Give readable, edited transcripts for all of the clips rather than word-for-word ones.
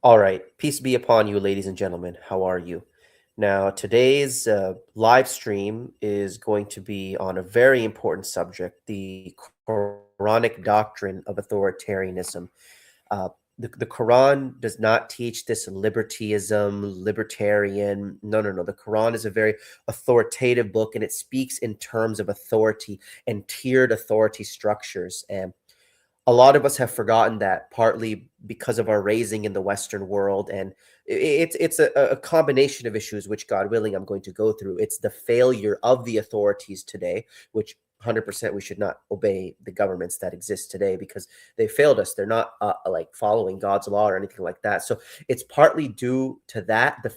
All right. Peace be upon you, ladies and gentlemen. How are you? Now, today's live stream is going to be on a very important subject, the Quranic doctrine of authoritarianism. Uh, the Quran does not teach this libertyism, libertarian. No, no, no. The Quran is a very authoritative book, and it speaks in terms of authority and tiered authority structures. And a lot of us have forgotten that, partly because of our raising in the Western world, and it's a combination of issues, which, God willing, I'm going to go through. It's the failure of the authorities today, which 100% we should not obey the governments that exist today because they failed us. They're not like following God's law or anything like that. So it's partly due to that, the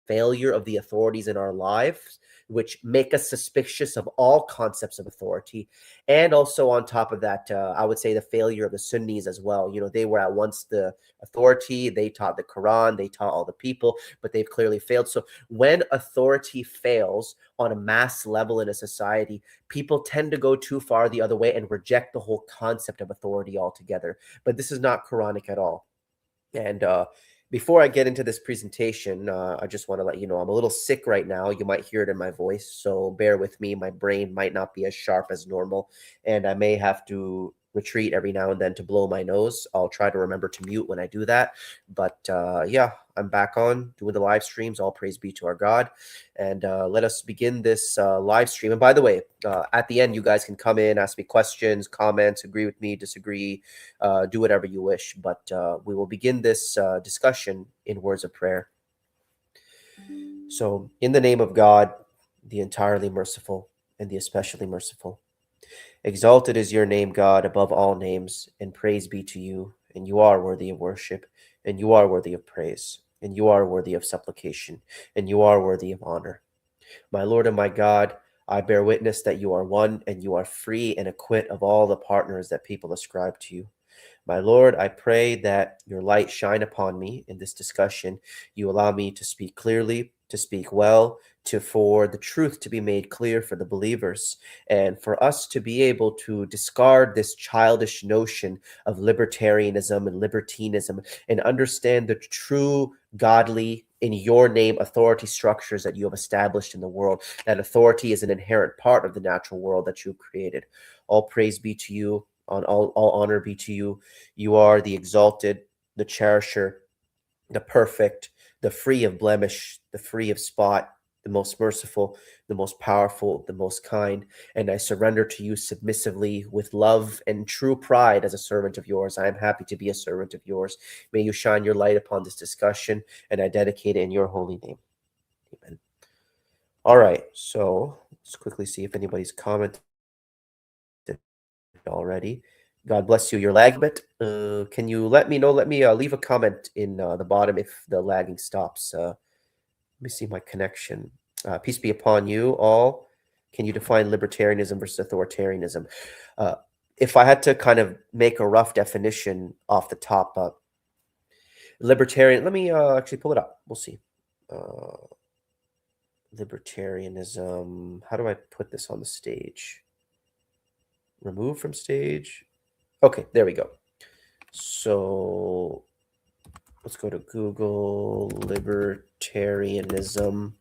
failure of the authorities in our lives, which make us suspicious of all concepts of authority. And also, on top of that, I would say the failure of the Sunnis as well. You know, they were at once the authority, they taught the Quran, they taught all the people, but they've clearly failed. So when authority fails on a mass level in a society, people tend to go too far the other way and reject the whole concept of authority altogether. But this is not Quranic at all. And before I get into this presentation, I just want to let you know I'm a little sick right now. You might hear it in my voice, so bear with me. My brain might not be as sharp as normal, and I may have to retreat every now and then to blow my nose. I'll try to remember to mute when I do that. But yeah, I'm back on doing the live streams. All praise be to our God. And let us begin this live stream. And by the way, at the end, you guys can come in, ask me questions, comments, agree with me, disagree, do whatever you wish. But we will begin this discussion in words of prayer. So, in the name of God, the entirely merciful and the especially merciful, exalted is your name, God, above all names, and praise be to you. And you are worthy of worship, and you are worthy of praise, and you are worthy of supplication, and you are worthy of honor. My Lord and my God, I bear witness that you are one, and you are free and acquit of all the partners that people ascribe to you. My Lord, I pray that your light shine upon me in this discussion. You allow me to speak clearly, to speak well, for the truth to be made clear for the believers, and for us to be able to discard this childish notion of libertarianism and libertinism and understand the true godly, in your name, authority structures that you have established in the world. That authority is an inherent part of the natural world that you created. All praise be to you. On all honor be to you. You are the exalted, the cherisher, the perfect, the free of blemish, the free of spot, the most merciful, the most powerful, the most kind. And I surrender to you submissively with love and true pride as a servant of yours. I am happy to be a servant of yours. May you shine your light upon this discussion, and I dedicate it in your holy name. Amen. All right, so let's quickly see if anybody's commented already. God bless you. You're lagging a bit. Can you let me know? Let me leave a comment in the bottom if the lagging stops. Let me see my connection. Peace be upon you all. Can you define libertarianism versus authoritarianism? If I had to kind of make a rough definition off the top, libertarian, let me actually pull it up. We'll see. Libertarianism. How do I put this on the stage? Remove from stage. Okay, there we go. So let's go to Google libertarianism.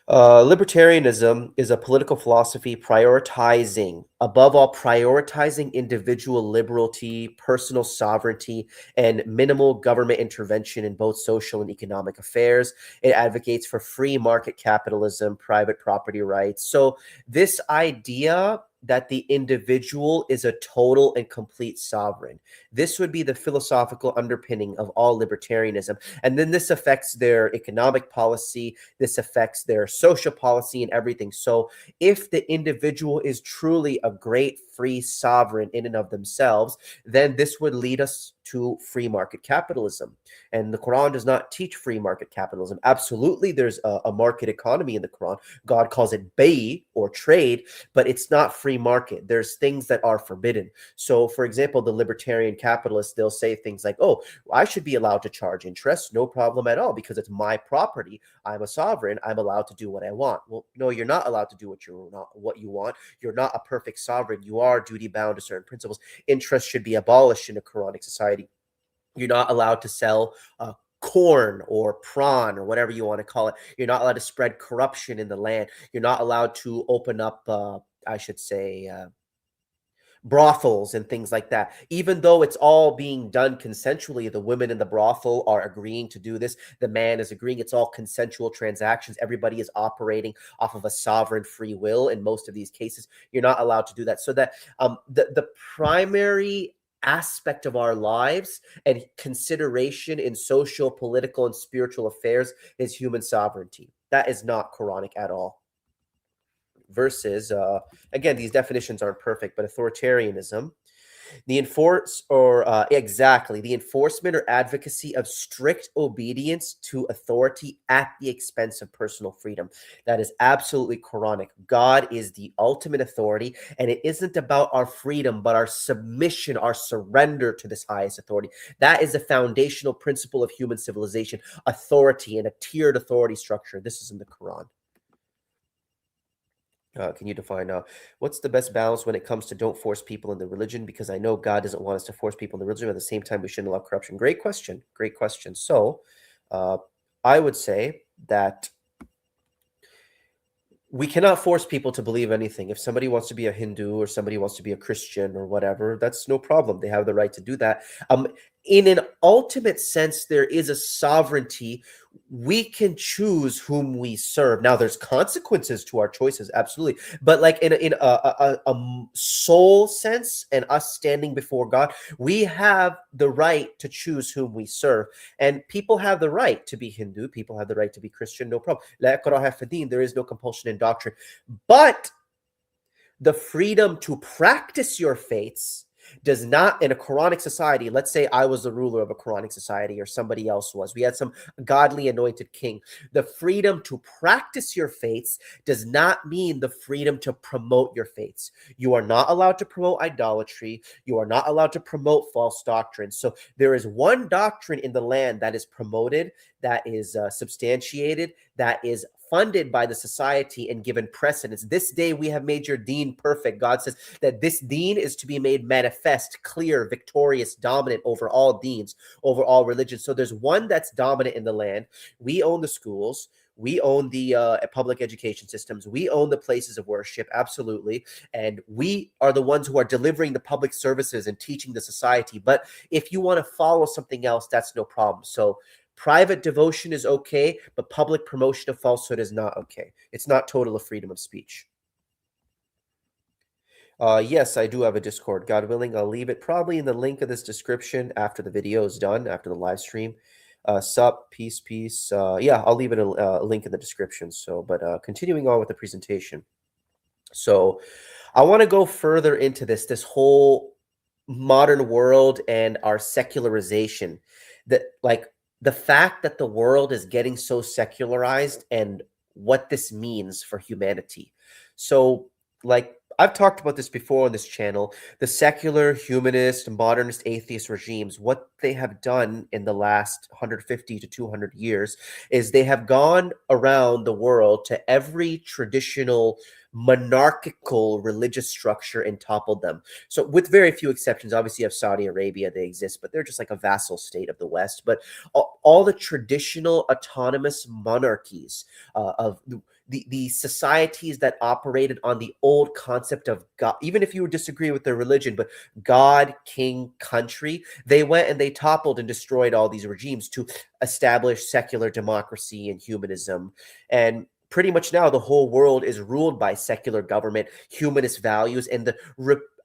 Libertarianism is a political philosophy above all, prioritizing individual liberty, personal sovereignty, and minimal government intervention in both social and economic affairs. It advocates for free market capitalism, private property rights. So this idea that the individual is a total and complete sovereign. This would be the philosophical underpinning of all libertarianism. And then this affects their economic policy, this affects their social policy and everything. So if the individual is truly a great free sovereign in and of themselves, then this would lead us to free market capitalism. And the Quran does not teach free market capitalism. Absolutely, there's a market economy in the Quran. God calls it bay or trade, but it's not free market. There's things that are forbidden. So, for example, the libertarian capitalists, they'll say things like, oh, I should be allowed to charge interest, no problem at all, because it's my property. I'm a sovereign. I'm allowed to do what I want. Well, no, you're not allowed to do what you want. You're not a perfect sovereign. You are duty bound to certain principles. Interest should be abolished in a Quranic society. You're not allowed to sell corn or prawn or whatever you want to call it. You're not allowed to spread corruption in the land. You're not allowed to open up, I should say, brothels and things like that. Even though it's all being done consensually, the women in the brothel are agreeing to do this. The man is agreeing. It's all consensual transactions. Everybody is operating off of a sovereign free will in most of these cases. You're not allowed to do that. So that the primary aspect of our lives and consideration in social, political, and spiritual affairs is human sovereignty. That is not Quranic at all. Versus, again, these definitions aren't perfect, but authoritarianism, the the enforcement or advocacy of strict obedience to authority at the expense of personal freedom. That is absolutely Quranic. God is the ultimate authority, and it isn't about our freedom, but our submission, our surrender to this highest authority. That is the foundational principle of human civilization, authority and a tiered authority structure. This is in the Quran. Can you define what's the best balance when it comes to don't force people in the religion? Because I know God doesn't want us to force people in the religion, but at the same time, we shouldn't allow corruption. Great question. Great question. So I would say that we cannot force people to believe anything. If somebody wants to be a Hindu or somebody wants to be a Christian or whatever, that's no problem. They have the right to do that. In an ultimate sense, there is a sovereignty. We can choose whom we serve. Now, there's consequences to our choices, absolutely. But like in a soul sense and us standing before God, we have the right to choose whom we serve. And people have the right to be Hindu. People have the right to be Christian, no problem. La ikraha fi din, there is no compulsion in doctrine. But the freedom to practice your faiths does not, in a Quranic society, let's say I was the ruler of a Quranic society or somebody else was, we had some godly anointed king. The freedom to practice your faiths does not mean the freedom to promote your faiths. You are not allowed to promote idolatry. You are not allowed to promote false doctrines. So there is one doctrine in the land that is promoted, that is substantiated, that is funded by the society and given precedence. This day we have made your deen perfect. God says that this deen is to be made manifest, clear, victorious, dominant over all deens, over all religions. So there's one that's dominant in the land. We own the schools. We own the public education systems. We own the places of worship, absolutely. And we are the ones who are delivering the public services and teaching the society. But if you want to follow something else, that's no problem. So private devotion is okay, but public promotion of falsehood is not okay. It's not total of freedom of speech. Yes, I do have a Discord. God willing, I'll leave it probably in the link of this description after the video is done, after the live stream. Sup, peace, peace. Yeah, I'll leave it a link in the description. So, but continuing on with the presentation. So I want to go further into this whole modern world and our secularization. That, like, the fact that the world is getting so secularized and what this means for humanity. So, like, I've talked about this before on this channel, the secular, humanist, modernist, atheist regimes, what they have done in the last 150 to 200 years is they have gone around the world to every traditional monarchical religious structure and toppled them. So with very few exceptions, obviously you have Saudi Arabia, they exist, but they're just like a vassal state of the West. But all the traditional autonomous monarchies of the societies that operated on the old concept of God, even if you would disagree with their religion, but God, king, country, they went and they toppled and destroyed all these regimes to establish secular democracy and humanism. And pretty much now the whole world is ruled by secular government, humanist values, and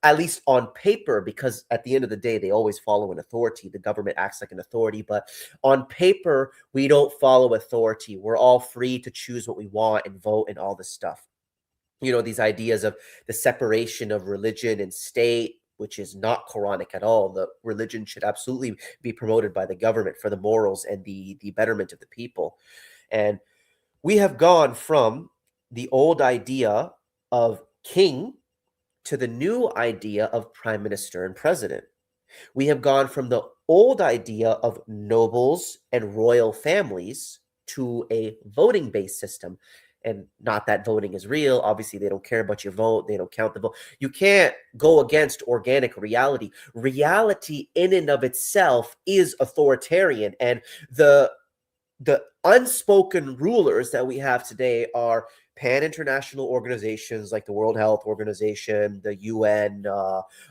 at least on paper, because at the end of the day, they always follow an authority. The government acts like an authority, but on paper, we don't follow authority. We're all free to choose what we want and vote and all this stuff. You know, these ideas of the separation of religion and state, which is not Quranic at all. The religion should absolutely be promoted by the government for the morals and the betterment of the people. And we have gone from the old idea of king to the new idea of prime minister and president. We have gone from the old idea of nobles and royal families to a voting-based system. and not that voting is real. Obviously, they don't care about your vote. They don't count the vote. You can't go against organic reality. Reality in and of itself is authoritarian. And the unspoken rulers that we have today are pan-international organizations like the World Health Organization, the UN,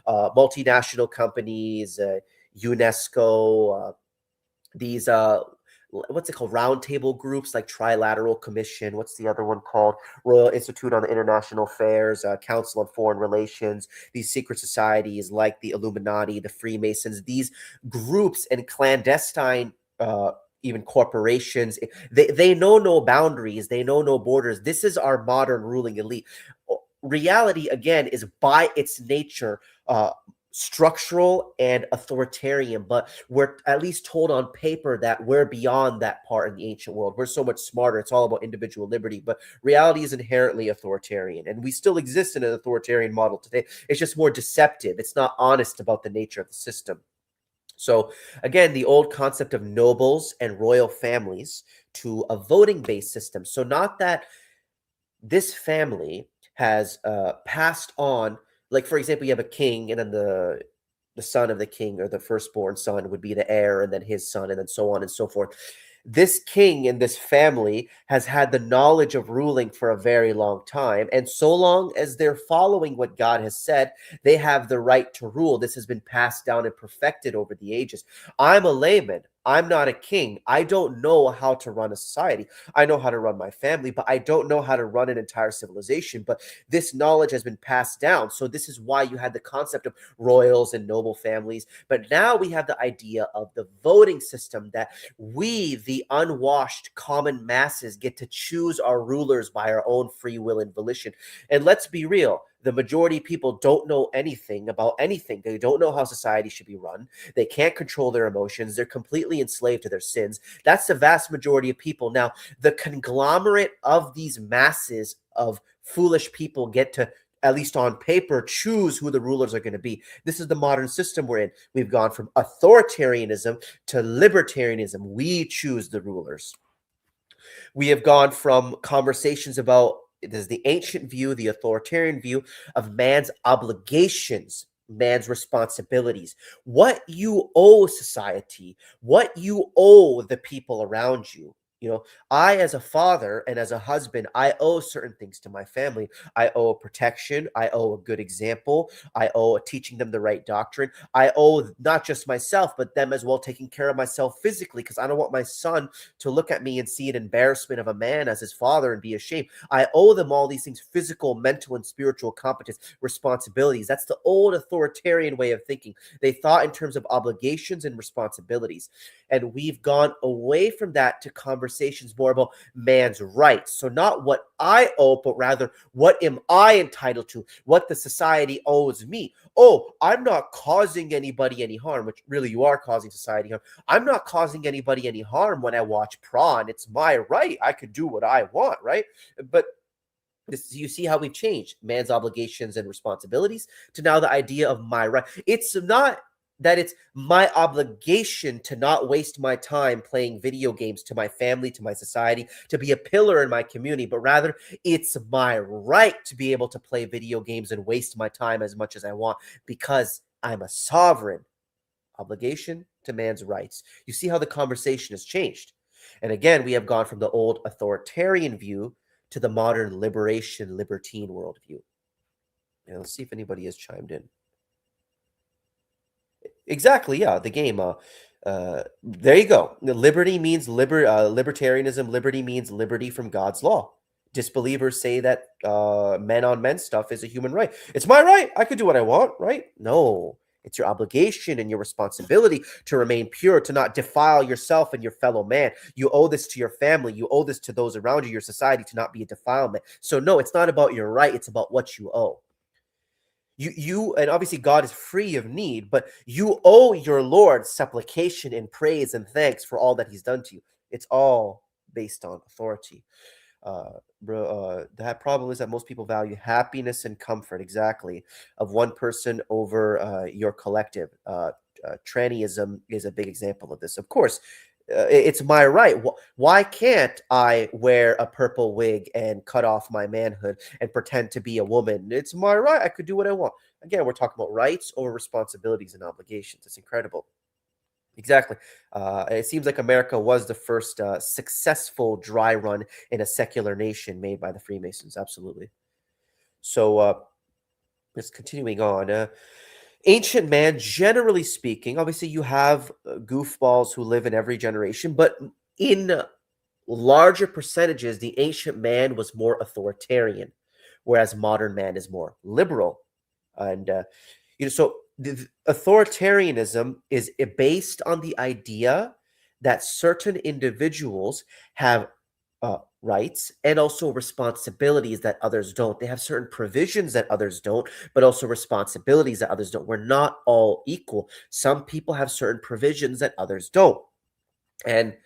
multinational companies, UNESCO, these what's it called, roundtable groups like Trilateral Commission, what's the other one called, Royal Institute on International Affairs, Council on Foreign Relations, these secret societies like the Illuminati, the Freemasons, these groups and clandestine even corporations, they know no boundaries, they know no borders. This is our modern ruling elite. Reality, again, is by its nature structural and authoritarian, but we're at least told on paper that we're beyond that part in the ancient world. We're so much smarter. It's all about individual liberty, but reality is inherently authoritarian, and we still exist in an authoritarian model today. It's just more deceptive. It's not honest about the nature of the system. So again, the old concept of nobles and royal families to a voting-based system. So not that this family has passed on, like, for example, you have a king, and then the son of the king, or the firstborn son, would be the heir, and then his son, and then so on and so forth. This king and this family has had the knowledge of ruling for a very long time, and so long as they're following what God has said, they have the right to rule. This has been passed down and perfected over the ages. I'm a layman. I'm not a king. I don't know how to run a society. I know how to run my family, but I don't know how to run an entire civilization. But this knowledge has been passed down. So this is why you had the concept of royals and noble families. But now we have the idea of the voting system, that we, the unwashed common masses, get to choose our rulers by our own free will and volition. And let's be real. The majority of people don't know anything about anything. They don't know how society should be run. They can't control their emotions. They're completely enslaved to their sins. That's the vast majority of people. Now, the conglomerate of these masses of foolish people get to, at least on paper, choose who the rulers are going to be. This is the modern system we're in. We've gone from authoritarianism to libertarianism. We choose the rulers. We have gone from conversations about, there's the ancient view, the authoritarian view of man's obligations, man's responsibilities, what you owe society, what you owe the people around you. You know, I, as a father and as a husband, I owe certain things to my family. I owe protection. I owe a good example. I owe teaching them the right doctrine. I owe not just myself, but them as well, taking care of myself physically, because I don't want my son to look at me and see an embarrassment of a man as his father and be ashamed. I owe them all these things: physical, mental, and spiritual competence, responsibilities. That's the old authoritarian way of thinking. They thought in terms of obligations and responsibilities. And we've gone away from that to conversations more about man's rights. So not what I owe, but rather what am I entitled to, what the society owes me. Oh, I'm not causing anybody any harm, which really you are causing society harm. I'm not causing anybody any harm when I watch prawn. It's my right. I could do what I want, right? But you see how we've changed man's obligations and responsibilities to now the idea of my right. It's not that it's my obligation to not waste my time playing video games, to my family, to my society, to be a pillar in my community, but rather it's my right to be able to play video games and waste my time as much as I want, because I'm a sovereign. Obligation to man's rights. You see how the conversation has changed. And again, we have gone from the old authoritarian view to the modern libertine worldview. Now, let's see if anybody has chimed in. Exactly, yeah, the game. There you go. Liberty means libertarianism. Liberty means liberty from God's law. Disbelievers say that men on men stuff is a human right. It's my right. I could do what I want, right? No, it's your obligation and your responsibility to remain pure, to not defile yourself and your fellow man. You owe this to your family. You owe this to those around you, your society, to not be a defilement. So no, it's not about your right. It's about what you owe. You and obviously God is free of need, but you owe your Lord supplication and praise and thanks for all that he's done to you. It's all based on authority. That problem is that most people value happiness and comfort, exactly, of one person over your collective. Trannyism is a big example of this. Of course, It's my right. Why can't I wear a purple wig and cut off my manhood and pretend to be a woman? It's my right. I could do what I want. Again, we're talking about rights over responsibilities and obligations. It's incredible. Exactly. It seems like America was the first successful dry run in a secular nation made by the Freemasons. Absolutely. So, just continuing on. Ancient man, generally speaking, obviously you have goofballs who live in every generation, but in larger percentages, the ancient man was more authoritarian, whereas modern man is more liberal. And so the authoritarianism is based on the idea that certain individuals have rights and also responsibilities that others don't. They have certain provisions that others don't, but also responsibilities that others don't. We're not all equal. Some people have certain provisions that others don't. And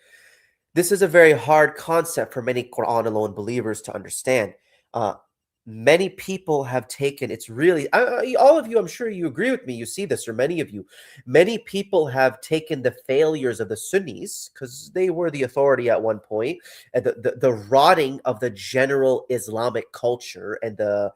this is a very hard concept for many Quran alone believers to understand. Uh, Many people have taken it's really all of you, I'm sure you agree with me, you see this, or many of you, many people have taken the failures of the Sunnis, because they were the authority at one point, and the rotting of the general Islamic culture and the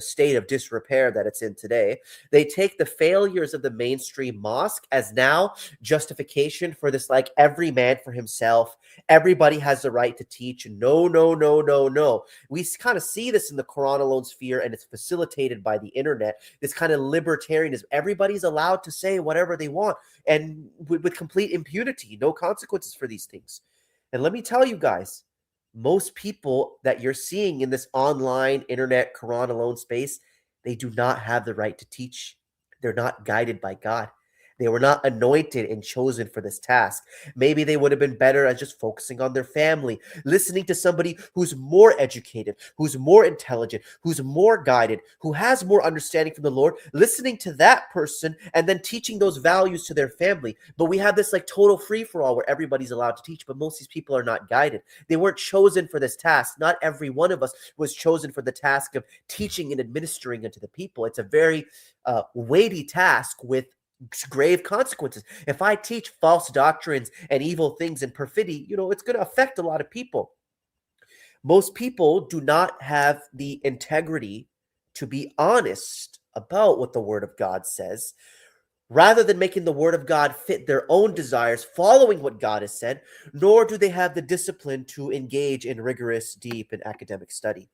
state of disrepair that it's in today. They take the failures of the mainstream mosque as now justification for this, like, every man for himself, everybody has the right to teach. No, no, no, no, no. We kind of see this in the Quran alone sphere, and it's facilitated by the internet. This kind of libertarianism. Everybody's allowed to say whatever they want, and with complete impunity, no consequences for these things. And let me tell you guys, most people that you're seeing in this online internet Quran alone space, they do not have the right to teach. They're not guided by God. They were not anointed and chosen for this task. Maybe they would have been better at just focusing on their family, listening to somebody who's more educated, who's more intelligent, who's more guided, who has more understanding from the Lord, listening to that person and then teaching those values to their family. But we have this like total free for all where everybody's allowed to teach, but most of these people are not guided. They weren't chosen for this task. Not every one of us was chosen for the task of teaching and administering unto the people. It's a very weighty task with grave consequences. If I teach false doctrines and evil things and perfidy, it's going to affect a lot of people. Most people do not have the integrity to be honest about what the Word of God says, rather than making the Word of God fit their own desires, following what God has said, nor do they have the discipline to engage in rigorous, deep, and academic study.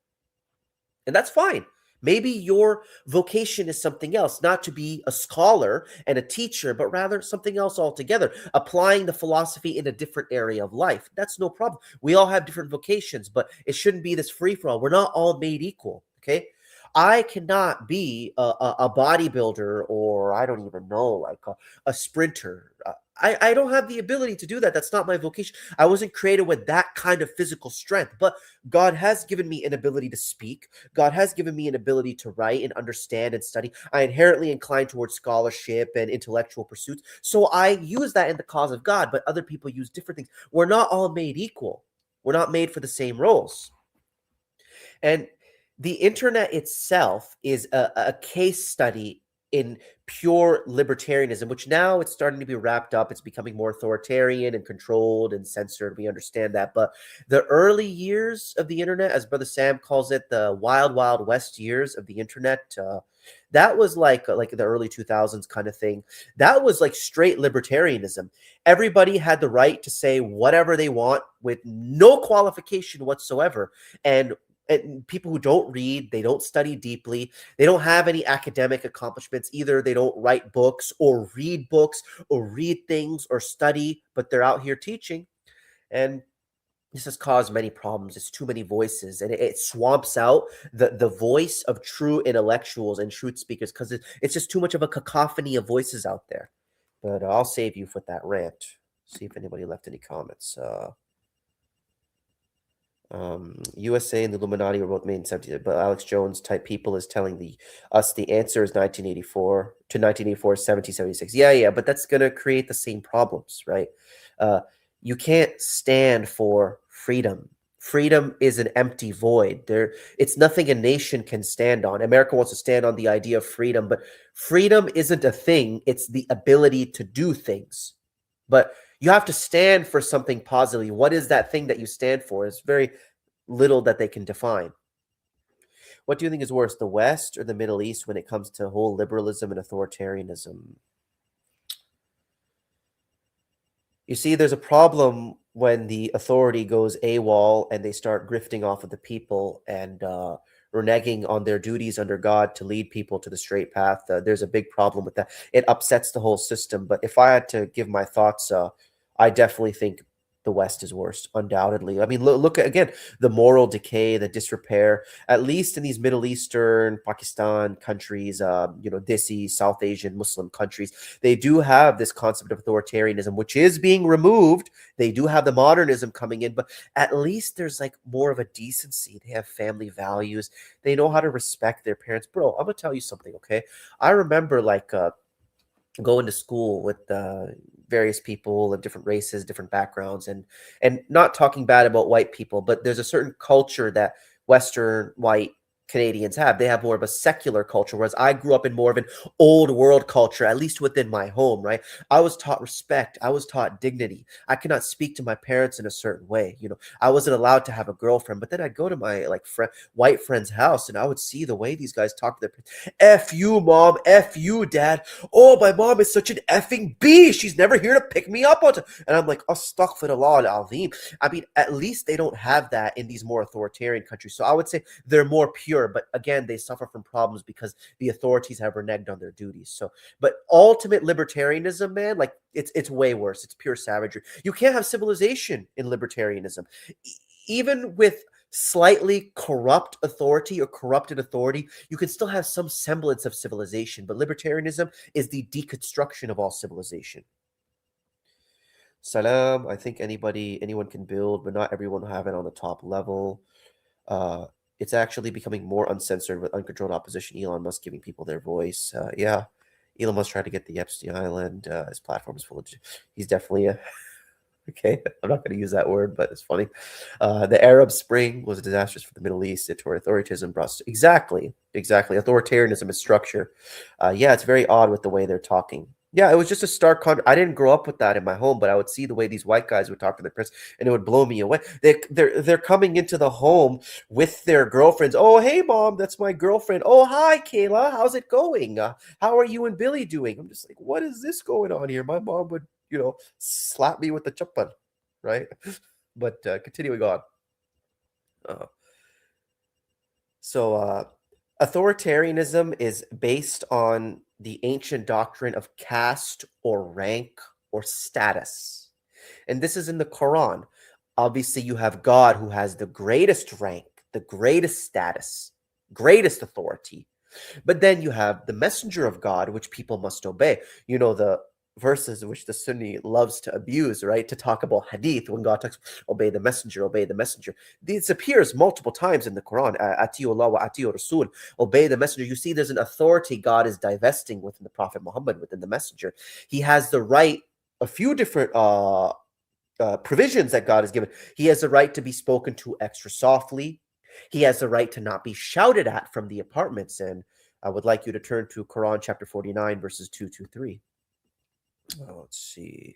And that's fine. Maybe your vocation is something else, not to be a scholar and a teacher, but rather something else altogether, applying the philosophy in a different area of life. That's no problem. We all have different vocations, but it shouldn't be this free-for-all. We're not all made equal, okay? I cannot be a bodybuilder, or I don't even know, like a sprinter. I don't have the ability to do that. That's not my vocation. I wasn't created with that kind of physical strength, but God has given me an ability to speak. God has given me an ability to write and understand and study. I inherently incline towards scholarship and intellectual pursuits. So I use that in the cause of God, but other people use different things. We're not all made equal. We're not made for the same roles. And the internet itself is a case study in pure libertarianism, which now it's starting to be wrapped up. It's becoming more authoritarian and controlled and censored. We understand that. But the early years of the internet, as Brother Sam calls it, the wild, wild west years of the internet, that was like the early 2000s kind of thing. That was like straight libertarianism. Everybody had the right to say whatever they want with no qualification whatsoever. And people who don't read, they don't study deeply, they don't have any academic accomplishments either. They don't write books or read things or study, but they're out here teaching. And this has caused many problems. It's too many voices, and it swamps out the voice of true intellectuals and truth speakers, because it's just too much of a cacophony of voices out there. But I'll save you for that rant. See if anybody left any comments. USA and the Illuminati were both made in 70s, but Alex Jones type people is telling us the answer is 1984 to 1984, 1776. Yeah, but that's going to create the same problems, right? You can't stand for freedom. Freedom is an empty void. It's nothing a nation can stand on. America wants to stand on the idea of freedom, but freedom isn't a thing. It's the ability to do things. But You have to stand for something positively. What is that thing that you stand for? It's very little that they can define. What do you think is worse, the West or the Middle East when it comes to whole liberalism and authoritarianism? You see, there's a problem when the authority goes AWOL and they start grifting off of the people and reneging on their duties under God to lead people to the straight path. There's a big problem with that. It upsets the whole system. But if I had to give my thoughts, I definitely think the West is worst, undoubtedly. I mean, look at, again, the moral decay, the disrepair, at least in these Middle Eastern, Pakistan countries, Desi, South Asian, Muslim countries, they do have this concept of authoritarianism, which is being removed. They do have the modernism coming in, but at least there's like more of a decency. They have family values. They know how to respect their parents. Bro, I'm gonna tell you something, okay? I remember going to school with various people of different races, different backgrounds, and not talking bad about white people, but there's a certain culture that Western white Canadians have. They have more of a secular culture, whereas I grew up in more of an old world culture, at least within my home, right? I was taught respect. I was taught dignity. I could not speak to my parents in a certain way. I wasn't allowed to have a girlfriend, but then I'd go to my white friend's house and I would see the way these guys talk to their parents. F you, mom. F you, dad. Oh, my mom is such an effing bee. She's never here to pick me up on time. And I'm like, astaghfirullah al-azim. I mean, at least they don't have that in these more authoritarian countries. So I would say they're more pure, but again, they suffer from problems because the authorities have reneged on their duties. So, but ultimate libertarianism, man, like it's way worse. It's pure savagery. You can't have civilization in libertarianism. Even with slightly corrupt authority or corrupted authority, you can still have some semblance of civilization. But libertarianism is the deconstruction of all civilization. Salam. I think anyone can build, but not everyone will have it on the top level. It's actually becoming more uncensored with uncontrolled opposition. Elon Musk giving people their voice. Yeah, Elon Musk tried to get the Epstein Island. His platform is full of. He's definitely a. Okay, I'm not going to use that word, but it's funny. The Arab Spring was disastrous for the Middle East. Authoritarianism brought exactly. Authoritarianism is structure. Yeah, it's very odd with the way they're talking. Yeah, it was just a stark I didn't grow up with that in my home, but I would see the way these white guys would talk to their parents, and it would blow me away. They're coming into the home with their girlfriends. Oh, hey, mom, that's my girlfriend. Oh, hi, Kayla, how's it going? How are you and Billy doing? I'm just like, what is this going on here? My mom would, slap me with the chappan, right? But continuing on. So authoritarianism is based on the ancient doctrine of caste or rank or status. And this is in the Quran. Obviously, you have God who has the greatest rank, the greatest status, greatest authority. But then you have the messenger of God, which people must obey. The verses which the Sunni loves to abuse, right? To talk about hadith when God talks, obey the messenger, obey the messenger. This appears multiple times in the Quran. Atiyu Allah wa atiyu Rasul, obey the messenger. You see, there's an authority God is divesting within the Prophet Muhammad, within the messenger. He has the right, a few different provisions that God has given. He has the right to be spoken to extra softly. He has the right to not be shouted at from the apartments. And I would like you to turn to Quran chapter 49, verses 2 to 3. Let's see.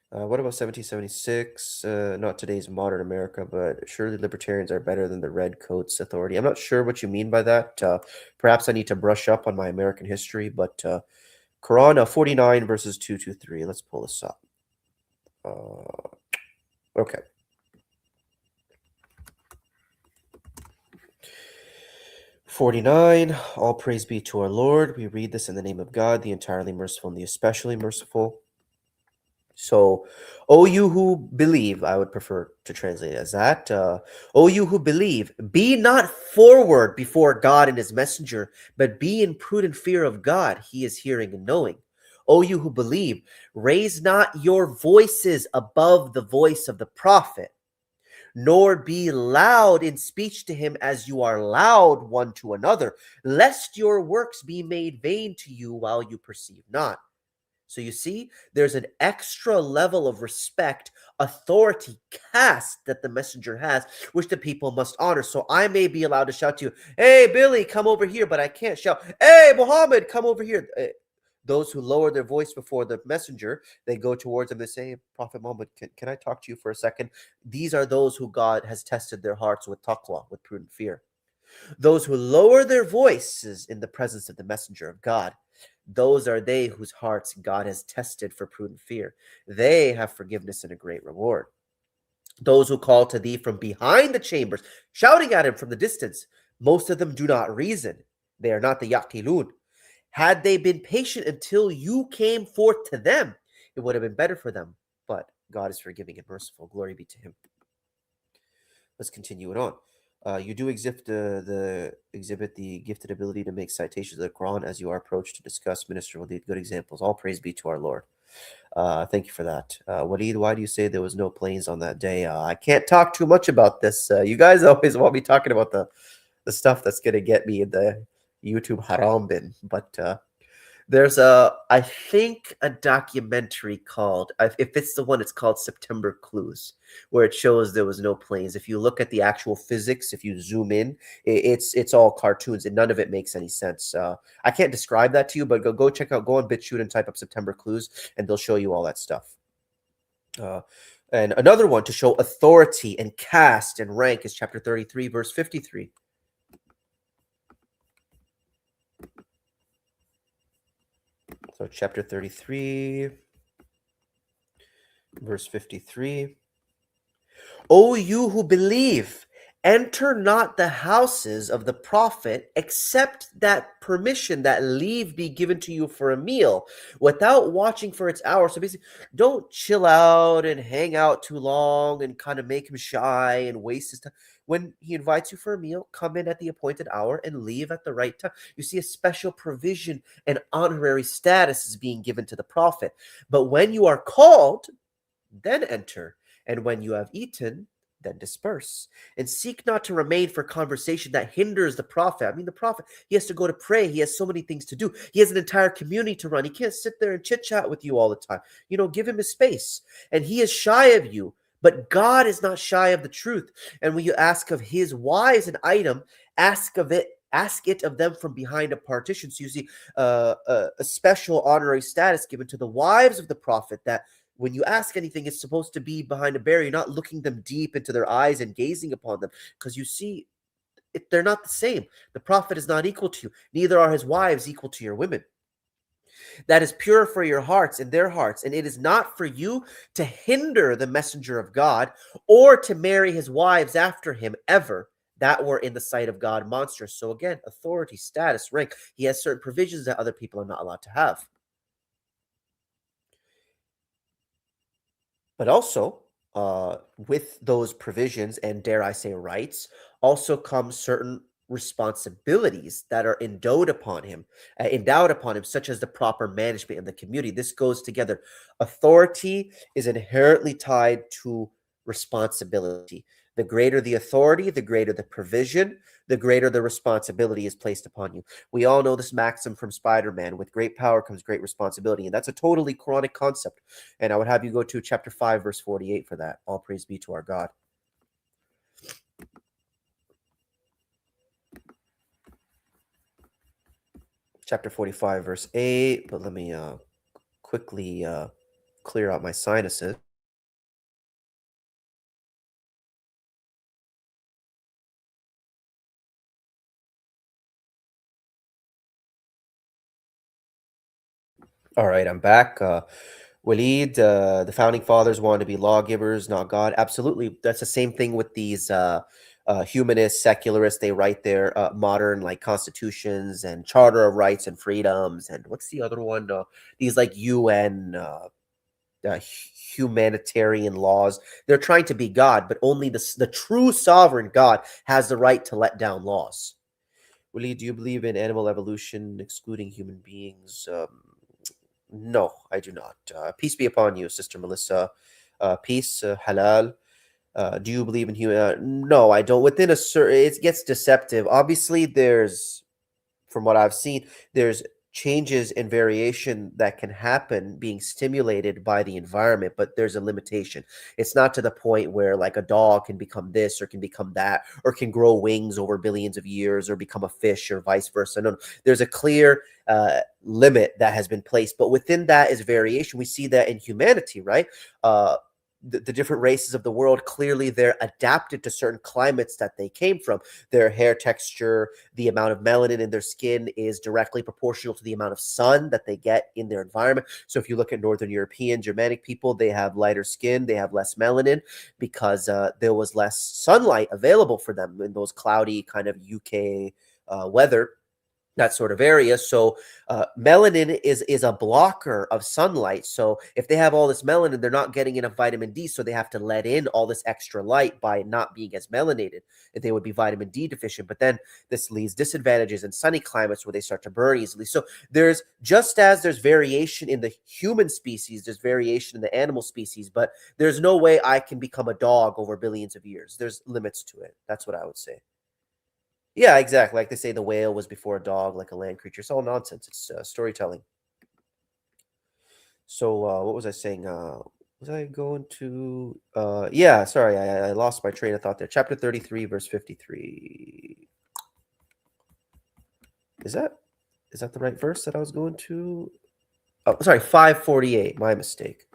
What about 1776? Not today's modern America, but surely libertarians are better than the redcoats authority. I'm not sure what you mean by that. Perhaps I need to brush up on my American history, but Quran 49, verses 2 to 3. Let's pull this up. Okay. "49, all praise be to our Lord. We read this in the name of God, the entirely merciful and the especially merciful. So, O you who believe," I would prefer to translate it as that. "O you who believe, be not forward before God and his messenger, but be in prudent fear of God. He is hearing and knowing. O you who believe, raise not your voices above the voice of the prophet, nor be loud in speech to him as you are loud one to another, lest your works be made vain to you while you perceive not." So you see, there's an extra level of respect, authority, caste that the messenger has, which the people must honor. So I may be allowed to shout to you, "Hey, Billy, come over here," but I can't shout, "Hey, Muhammad, come over here." Those who lower their voice before the messenger, they go towards him, they say, Prophet Muhammad, can I talk to you for a second? These are those who God has tested their hearts with taqwa, with prudent fear. Those who lower their voices in the presence of the messenger of God, those are they whose hearts God has tested for prudent fear. They have forgiveness and a great reward. Those who call to thee from behind the chambers, shouting at him from the distance, most of them do not reason. They are not the yaqilun. Had they been patient until you came forth to them, it would have been better for them. But God is forgiving and merciful. Glory be to him. Let's continue it on. You do exhibit the gifted ability to make citations of the Quran as you are approached to discuss, minister with good examples. All praise be to our Lord. Thank you for that. Walid, why do you say there was no planes on that day? I can't talk too much about this. You guys always want me talking about the stuff that's going to get me in the YouTube haram bin. But there's I think, a documentary called, if it's the one, it's called September Clues, where it shows there was no planes. If you look at the actual physics, if you zoom in, it's all cartoons and none of it makes any sense. I can't describe that to you, but go check out, go on BitChute and type up September Clues, and they'll show you all that stuff. And another one to show authority and caste and rank is chapter 33, verse 53. So chapter 33, verse 53. O you who believe, enter not the houses of the prophet except that permission, that leave be given to you for a meal without watching for its hour. So basically, don't chill out and hang out too long and kind of make him shy and waste his time. When he invites you for a meal, come in at the appointed hour and leave at the right time. You see, a special provision and honorary status is being given to the prophet. But when you are called, then enter. And when you have eaten, then disperse. And seek not to remain for conversation that hinders the prophet. I mean, the prophet, he has to go to pray. He has so many things to do. He has an entire community to run. He can't sit there and chit-chat with you all the time. Give him his space. And he is shy of you. But God is not shy of the truth. And when you ask of his wives an item, ask it of them from behind a partition. So you see a special honorary status given to the wives of the prophet, that when you ask anything, it's supposed to be behind a barrier. You're not looking them deep into their eyes and gazing upon them, because you see, they're not the same. The prophet is not equal to you. Neither are his wives equal to your women. That is pure for your hearts and their hearts. And it is not for you to hinder the messenger of God or to marry his wives after him ever. That were in the sight of God monstrous. So again, authority, status, rank. He has certain provisions that other people are not allowed to have. But also, with those provisions and, dare I say, rights, also comes certain responsibilities that are endowed upon him, such as the proper management in the community. This goes together. Authority is inherently tied to responsibility. The greater the authority, the greater the provision, the greater the responsibility is placed upon you. We all know this maxim from Spider-Man: with great power comes great responsibility. And that's a totally Quranic concept. And I would have you go to chapter 5, verse 48 for that. All praise be to our God. Chapter 45, verse 8. But let me quickly clear out my sinuses. All right, I'm back. Walid, the founding fathers wanted to be lawgivers, not God. Absolutely. That's the same thing with these humanists, secularists. They write their modern constitutions and charter of rights and freedoms. And what's the other one? These UN humanitarian laws. They're trying to be God, but only the true sovereign God has the right to let down laws. Walid, do you believe in animal evolution excluding human beings? No, I do not. Peace be upon you, Sister Melissa. Peace, halal. Do you believe in human? No, I don't. Within a certain, it gets deceptive. Obviously, from what I've seen, there's changes and variation that can happen being stimulated by the environment, but there's a limitation. It's not to the point where like a dog can become this or can become that or can grow wings over billions of years or become a fish or vice versa. No, no. There's a clear limit that has been placed, but within that is variation. We see that in humanity, right? The different races of the world, clearly they're adapted to certain climates that they came from. Their hair texture, the amount of melanin in their skin is directly proportional to the amount of sun that they get in their environment. So if you look at Northern European, Germanic people, they have lighter skin, they have less melanin because there was less sunlight available for them in those cloudy kind of UK weather, that sort of area. So melanin is a blocker of sunlight. So if they have all this melanin, they're not getting enough vitamin D, so they have to let in all this extra light by not being as melanated. They would be vitamin D deficient. But then this leads disadvantages in sunny climates where they start to burn easily. So there's, just as there's variation in the human species, there's variation in the animal species, but there's no way I can become a dog over billions of years. There's limits to it. That's what I would say. Yeah, exactly. Like they say, the whale was before a dog, like a land creature. It's all nonsense. It's storytelling. So what was I saying? Was I going to? Yeah, sorry, I lost my train of thought there. Chapter 33, verse 53. Is that the right verse that I was going to? Oh, sorry, 548. My mistake.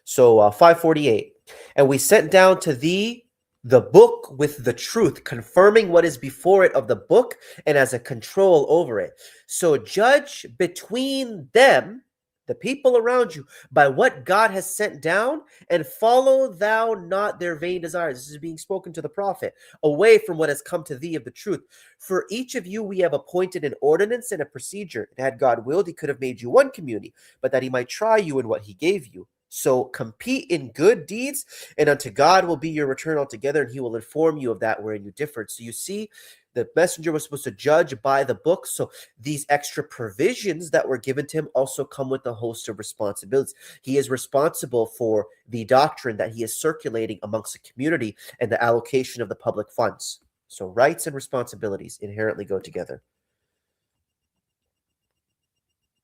So 548. And we sent down to thee the book with the truth, confirming what is before it of the book and as a control over it. So judge between them, the people around you, by what God has sent down, and follow thou not their vain desires. This is being spoken to the prophet, away from what has come to thee of the truth. For each of you we have appointed an ordinance and a procedure. And had God willed, he could have made you one community, but that he might try you in what he gave you. So compete in good deeds, and unto God will be your return altogether, and he will inform you of that wherein you differed. So you see, the messenger was supposed to judge by the book. So these extra provisions that were given to him also come with a host of responsibilities. He is responsible for the doctrine that he is circulating amongst the community and the allocation of the public funds. So rights and responsibilities inherently go together.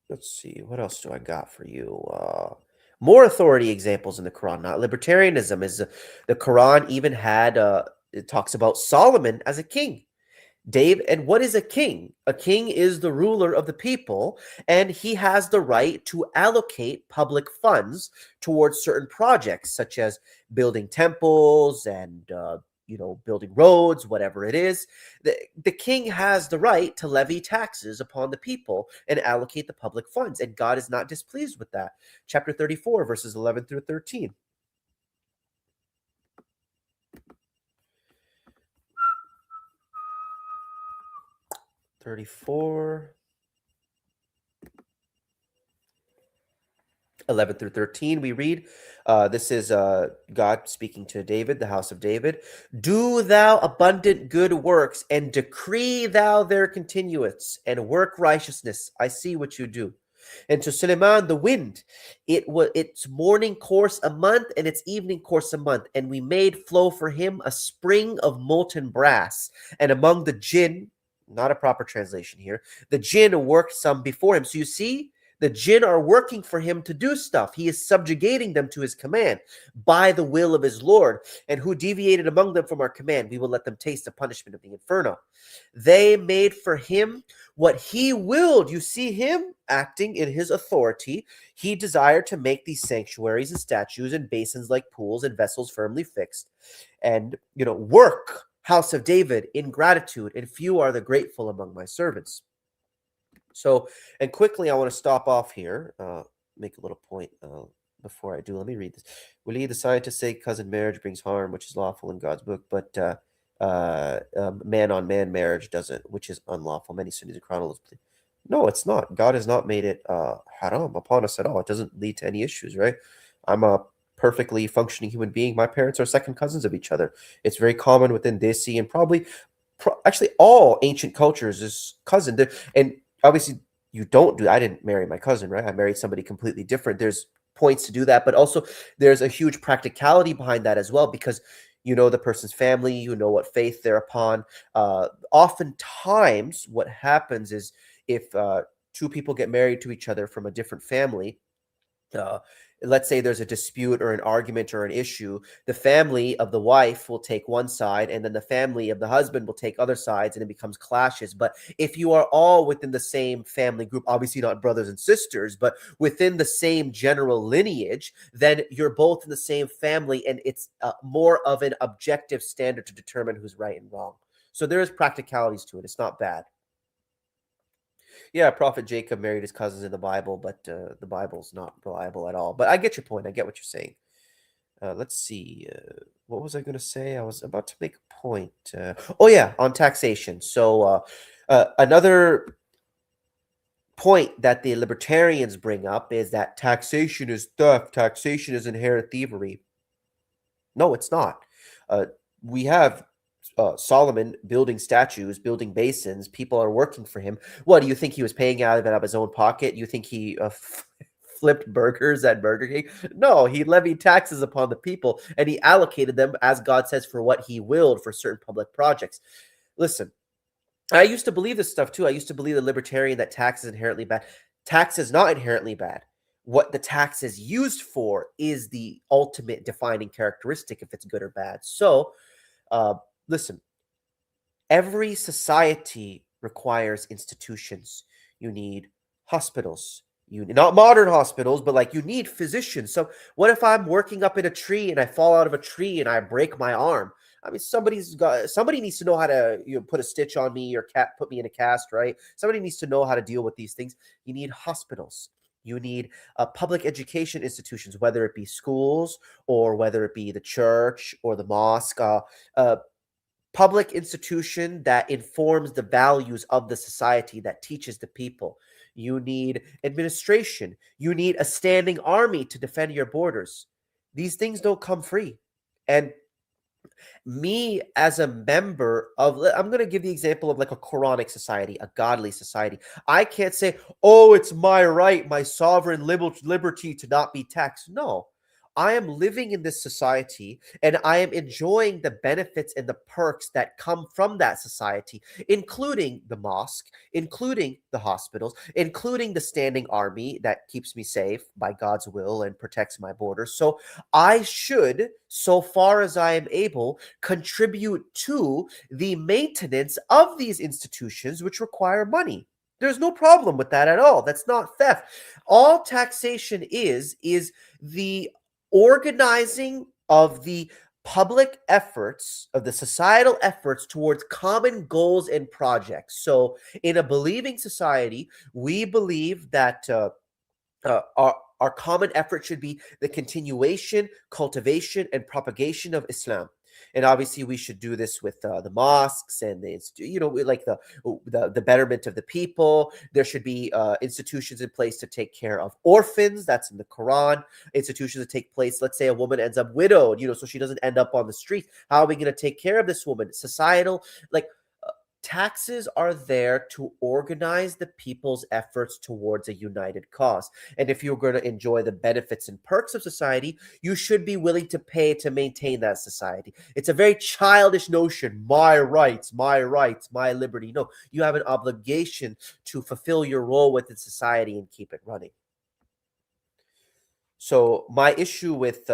Let's see, what else do I got for you? More authority examples in the Quran. Not libertarianism is the Quran even had. It talks about Solomon as a king. Dave, and what is a king? A king is the ruler of the people, and he has the right to allocate public funds towards certain projects, such as building temples and building roads, whatever it is. The king has the right to levy taxes upon the people and allocate the public funds, and God is not displeased with that. Chapter 34, verses 11 through 13. (34) 11 through 13, we read, this is God speaking to David, the house of David. Do thou abundant good works, and decree thou their continuance, and work righteousness. I see what you do. And to Suleiman, the wind, its morning course a month, and its evening course a month. And we made flow for him a spring of molten brass. And among the jinn, not a proper translation here, the jinn worked some before him. So you see, the jinn are working for him to do stuff. He is subjugating them to his command by the will of his Lord. And who deviated among them from our command, we will let them taste the punishment of the inferno. They made for him what he willed. You see him acting in his authority. He desired to make these sanctuaries and statues and basins like pools and vessels firmly fixed. And, work, house of David, in gratitude, and few are the grateful among my servants. So, and quickly, I want to stop off here, make a little point before I do. Let me read this. Will ye, the scientists say cousin marriage brings harm, which is lawful in God's book, but man-on-man marriage doesn't, which is unlawful. Many Sunnis and chronicles. No, it's not. God has not made it haram upon us at all. It doesn't lead to any issues, right? I'm a perfectly functioning human being. My parents are second cousins of each other. It's very common within Desi and probably actually all ancient cultures is cousin. And obviously I didn't marry my cousin, right? I married somebody completely different. There's points to do that, but also there's a huge practicality behind that as well, because you know the person's family, you know what faith they're upon. Oftentimes what happens is if two people get married to each other from a different family, uh, let's say there's a dispute or an argument or an issue, the family of the wife will take one side, and then the family of the husband will take other sides, and it becomes clashes. But if you are all within the same family group, obviously not brothers and sisters, but within the same general lineage, then you're both in the same family, and it's more of an objective standard to determine who's right and wrong. So there is practicalities to it. It's not bad. Yeah, Prophet Jacob married his cousins in the Bible, but the Bible's not reliable at all. But I get your point. I get what you're saying. Let's see. What was I going to say? I was about to make a point. Oh, yeah, on taxation. So another point that the libertarians bring up is that taxation is theft. Taxation is inherent thievery. No, it's not. We have Solomon building statues, building basins. People are working for him. What do you think he was paying out of his own pocket? You think he flipped burgers at Burger King? No, he levied taxes upon the people, and he allocated them, as God says, for what he willed for certain public projects. Listen, I used to believe this stuff too. I used to believe the libertarian that tax is inherently bad. Tax is not inherently bad. What the tax is used for is the ultimate defining characteristic, if it's good or bad. So, listen, every society requires institutions. You need hospitals. Not modern hospitals, but like you need physicians. So what if I'm working up in a tree and I fall out of a tree and I break my arm? I mean, somebody needs to know how to put a stitch on me or put me in a cast, right? Somebody needs to know how to deal with these things. You need hospitals. You need public education institutions, whether it be schools or whether it be the church or the mosque. Public institution that informs the values of the society, that teaches the people. You need administration. You need a standing army to defend your borders. These things don't come free. And me as a member of, I'm going to give the example of like a Quranic society, a godly society. I can't say, oh, it's my right, my sovereign liberty to not be taxed. No. I am living in this society and I am enjoying the benefits and the perks that come from that society, including the mosque, including the hospitals, including the standing army that keeps me safe by God's will and protects my borders. So I should, so far as I am able, contribute to the maintenance of these institutions which require money. There's no problem with that at all. That's not theft. All taxation is the organizing of the public efforts, of the societal efforts towards common goals and projects. So in a believing society, we believe that our common effort should be the continuation, cultivation, and propagation of Islam. And obviously, we should do this with the mosques and like the betterment of the people. There should be institutions in place to take care of orphans. That's in the Quran. Institutions that take place. Let's say a woman ends up widowed, so she doesn't end up on the street. How are we going to take care of this woman? Societal, like. Taxes are there to organize the people's efforts towards a united cause. And if you're going to enjoy the benefits and perks of society, you should be willing to pay to maintain that society. It's a very childish notion. My rights, my liberty. No, you have an obligation to fulfill your role within society and keep it running. So my issue with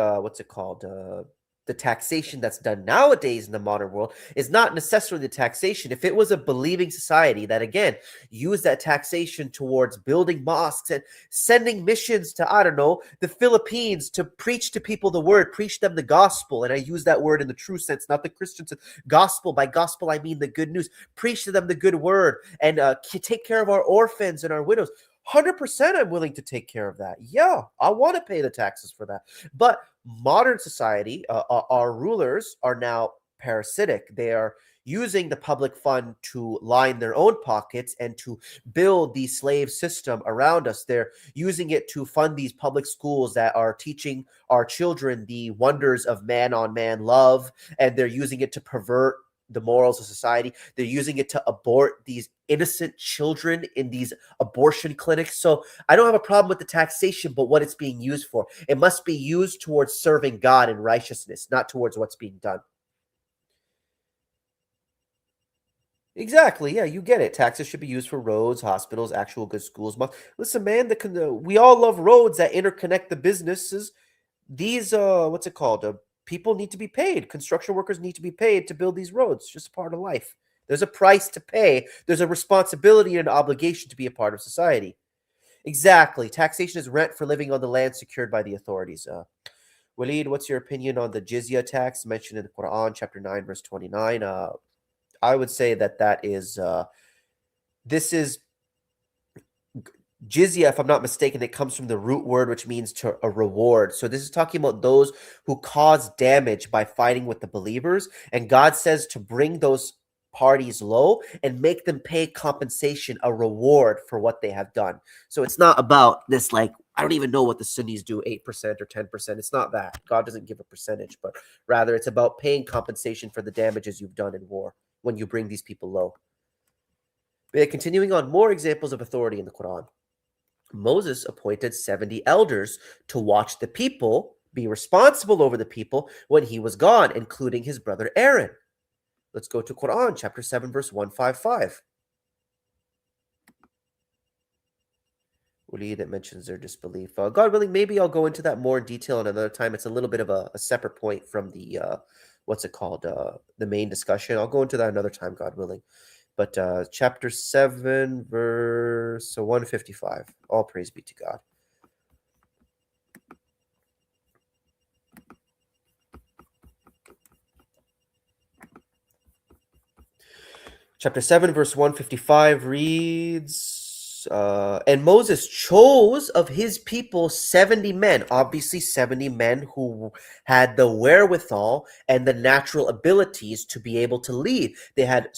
the taxation that's done nowadays in the modern world is not necessarily the taxation. If it was a believing society that, again, used that taxation towards building mosques and sending missions to, I don't know, the Philippines to preach to people the word, preach them the gospel, and I use that word in the true sense, not the Christian sense. Gospel, by gospel, I mean the good news. Preach to them the good word and take care of our orphans and our widows. 100% I'm willing to take care of that. Yeah, I want to pay the taxes for that. But modern society, our rulers are now parasitic. They are using the public fund to line their own pockets and to build the slave system around us. They're using it to fund these public schools that are teaching our children the wonders of man-on-man love, and they're using it to pervert the morals of society. They're using it to abort these innocent children in these abortion clinics. So I don't have a problem with the taxation, but what it's being used for. It must be used towards serving God in righteousness, not towards what's being done. Exactly. Yeah, you get it. Taxes should be used for roads, hospitals, actual good schools. Listen, man, we all love roads that interconnect the businesses. These what's it called? People need to be paid. Construction workers need to be paid to build these roads. Just part of life. There's a price to pay. There's a responsibility and an obligation to be a part of society. Exactly. Taxation is rent for living on the land secured by the authorities. Waleed, what's your opinion on the jizya tax mentioned in the Quran, chapter 9, verse 29? I would say that is this is jizya, if I'm not mistaken, it comes from the root word, which means to a reward. So this is talking about those who cause damage by fighting with the believers. And God says to bring those parties low and make them pay compensation, a reward for what they have done. So it's not about this, like, I don't even know what the Sunnis do, 8% or 10%. It's not that. God doesn't give a percentage, but rather it's about paying compensation for the damages you've done in war when you bring these people low. Continuing on, more examples of authority in the Quran. Moses appointed 70 elders to watch the people, be responsible over the people when he was gone, including his brother Aaron. Let's go to Quran, chapter 7, verse 155. That mentions their disbelief. God willing, maybe I'll go into that more in detail another time. It's a little bit of a separate point from the, what's it called, the main discussion. I'll go into that another time, God willing. But chapter 7, verse 155. All praise be to God. Chapter 7, verse 155 reads, and Moses chose of his people 70 men, obviously 70 men who had the wherewithal and the natural abilities to be able to lead. They had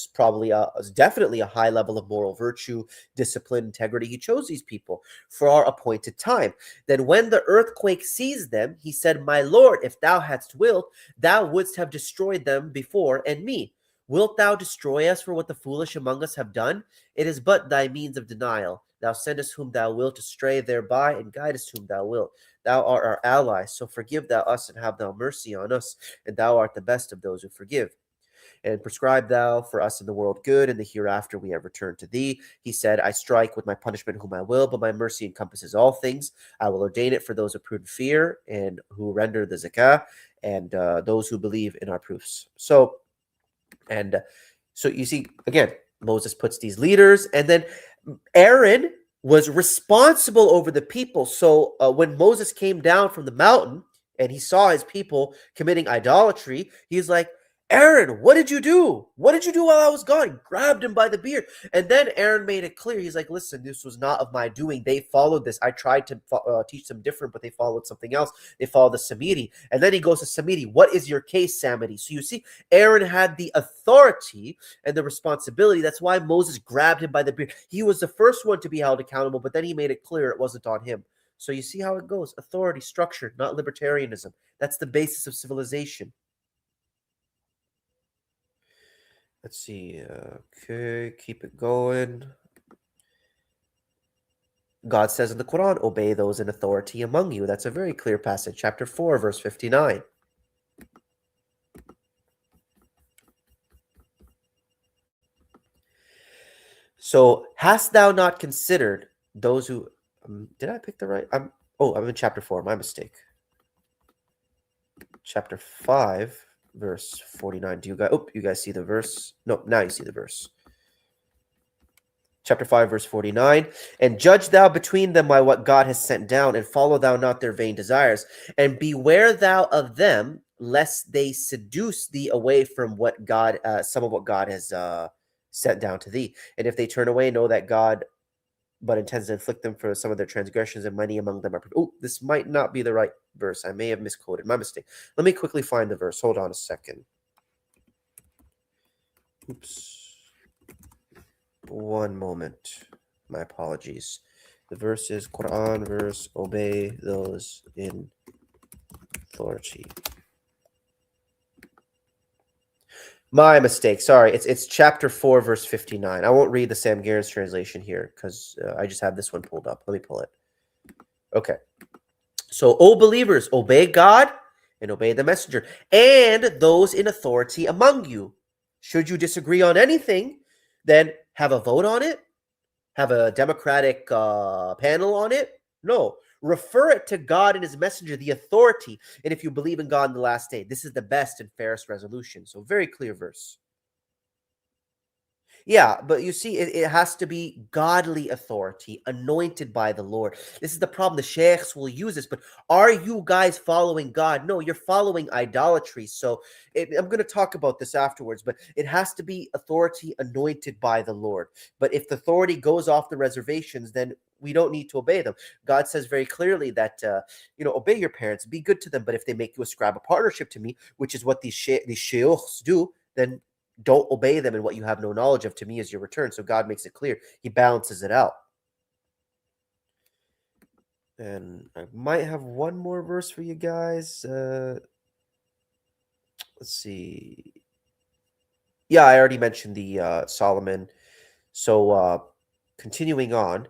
definitely a high level of moral virtue, discipline, integrity. He chose these people for our appointed time. Then when the earthquake seized them, he said, my Lord, if thou hadst willed, thou wouldst have destroyed them before and me. Wilt thou destroy us for what the foolish among us have done? It is but thy means of denial. Thou sendest whom thou wilt astray thereby, and guidest whom thou wilt. Thou art our ally, so forgive thou us and have thou mercy on us, and thou art the best of those who forgive. And prescribe thou for us in the world good, and the hereafter we have returned to thee. He said, I strike with my punishment whom I will, but my mercy encompasses all things. I will ordain it for those of prudent fear, and who render the zakah, and those who believe in our proofs. So you see, again, Moses puts these leaders, and then Aaron was responsible over the people. So when Moses came down from the mountain and he saw his people committing idolatry, he's like, Aaron, what did you do? What did you do while I was gone? He grabbed him by the beard. And then Aaron made it clear. He's like, listen, this was not of my doing. They followed this. I tried to teach them different, but they followed something else. They followed the Samiri. And then he goes to Samiri. What is your case, Samiri? So you see, Aaron had the authority and the responsibility. That's why Moses grabbed him by the beard. He was the first one to be held accountable, but then he made it clear it wasn't on him. So you see how it goes. Authority, structure, not libertarianism. That's the basis of civilization. Let's see. Okay, keep it going. God says in the Quran, obey those in authority among you. That's a very clear passage. Chapter 4, verse 59. So, hast thou not considered those who... did I pick the right... I'm in chapter 4. My mistake. Chapter 5... verse 49. Do you guys see the verse? No, now you see the verse. Chapter 5, verse 49. And judge thou between them by what God has sent down, and follow thou not their vain desires. And beware thou of them, lest they seduce thee away from what God, some of what God has sent down to thee. And if they turn away, know that God but intends to inflict them for some of their transgressions, and many among them are... this might not be the right verse. I may have misquoted. My mistake. Let me quickly find the verse. Hold on a second. Oops. One moment. My apologies. The verse is Quran verse, obey those in authority. My mistake. Sorry. It's chapter 4, verse 59. I won't read the Sam Garrett's translation here because I just have this one pulled up. Let me pull it. Okay. So, O believers, obey God and obey the messenger and those in authority among you. Should you disagree on anything, then have a vote on it, have a democratic panel on it. No, refer it to God and his messenger, the authority. And if you believe in God in the last day, this is the best and fairest resolution. So very clear verse. Yeah, but you see, it has to be godly authority, anointed by the Lord. This is the problem. The sheikhs will use this, but are you guys following God? No, you're following idolatry. So I'm going to talk about this afterwards, but it has to be authority anointed by the Lord. But if the authority goes off the reservations, then we don't need to obey them. God says very clearly that, obey your parents, be good to them. But if they make you ascribe a partnership to me, which is what these sheikhs do, then don't obey them in what you have no knowledge of. To me is your return. So God makes it clear. He balances it out. And I might have one more verse for you guys. Let's see. Yeah, I already mentioned the Solomon. So continuing on.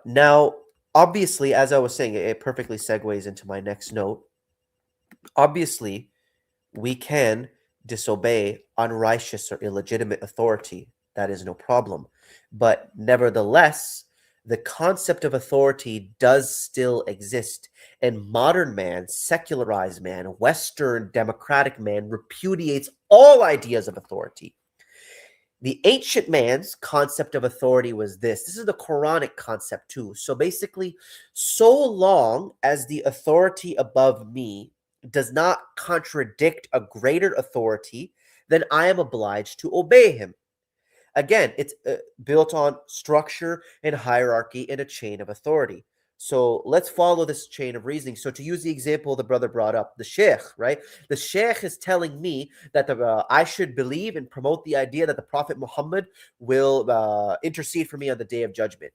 Now, obviously, as I was saying, it perfectly segues into my next note. Obviously, we can disobey unrighteous or illegitimate authority. That is no problem. But nevertheless, the concept of authority does still exist. And modern man, secularized man, Western democratic man repudiates all ideas of authority. The ancient man's concept of authority was this. This is the Quranic concept too. So basically, so long as the authority above me does not contradict a greater authority, then I am obliged to obey him. Again, it's built on structure and hierarchy and a chain of authority. So let's follow this chain of reasoning. So to use the example the brother brought up, the sheikh, right? The sheikh is telling me that I should believe and promote the idea that the Prophet Muhammad will intercede for me on the day of judgment.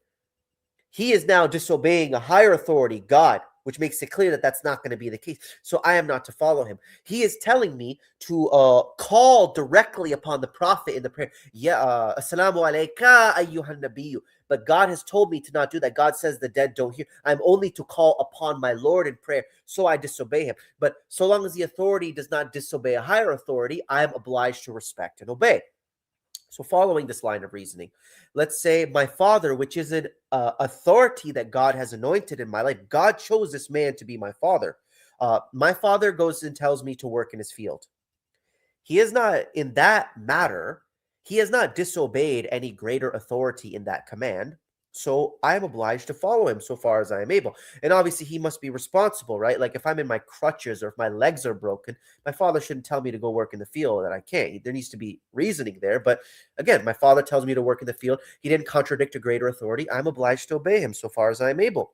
He is now disobeying a higher authority, God, which makes it clear that that's not going to be the case. So I am not to follow him. He is telling me to call directly upon the Prophet in the prayer. Yeah, Assalamu alayka ayyuhan nabiyyu. But God has told me to not do that. God says the dead don't hear. I'm only to call upon my Lord in prayer, so I disobey him. But so long as the authority does not disobey a higher authority, I am obliged to respect and obey. So following this line of reasoning, let's say my father, which is an authority that God has anointed in my life, God chose this man to be my father. My father goes and tells me to work in his field. He is not, in that matter, he has not disobeyed any greater authority in that command. So I am obliged to follow him so far as I am able. And obviously he must be responsible, right? Like if I'm in my crutches or if my legs are broken, my father shouldn't tell me to go work in the field that I can't. There needs to be reasoning there. But again, my father tells me to work in the field. He didn't contradict a greater authority. I'm obliged to obey him so far as I am able.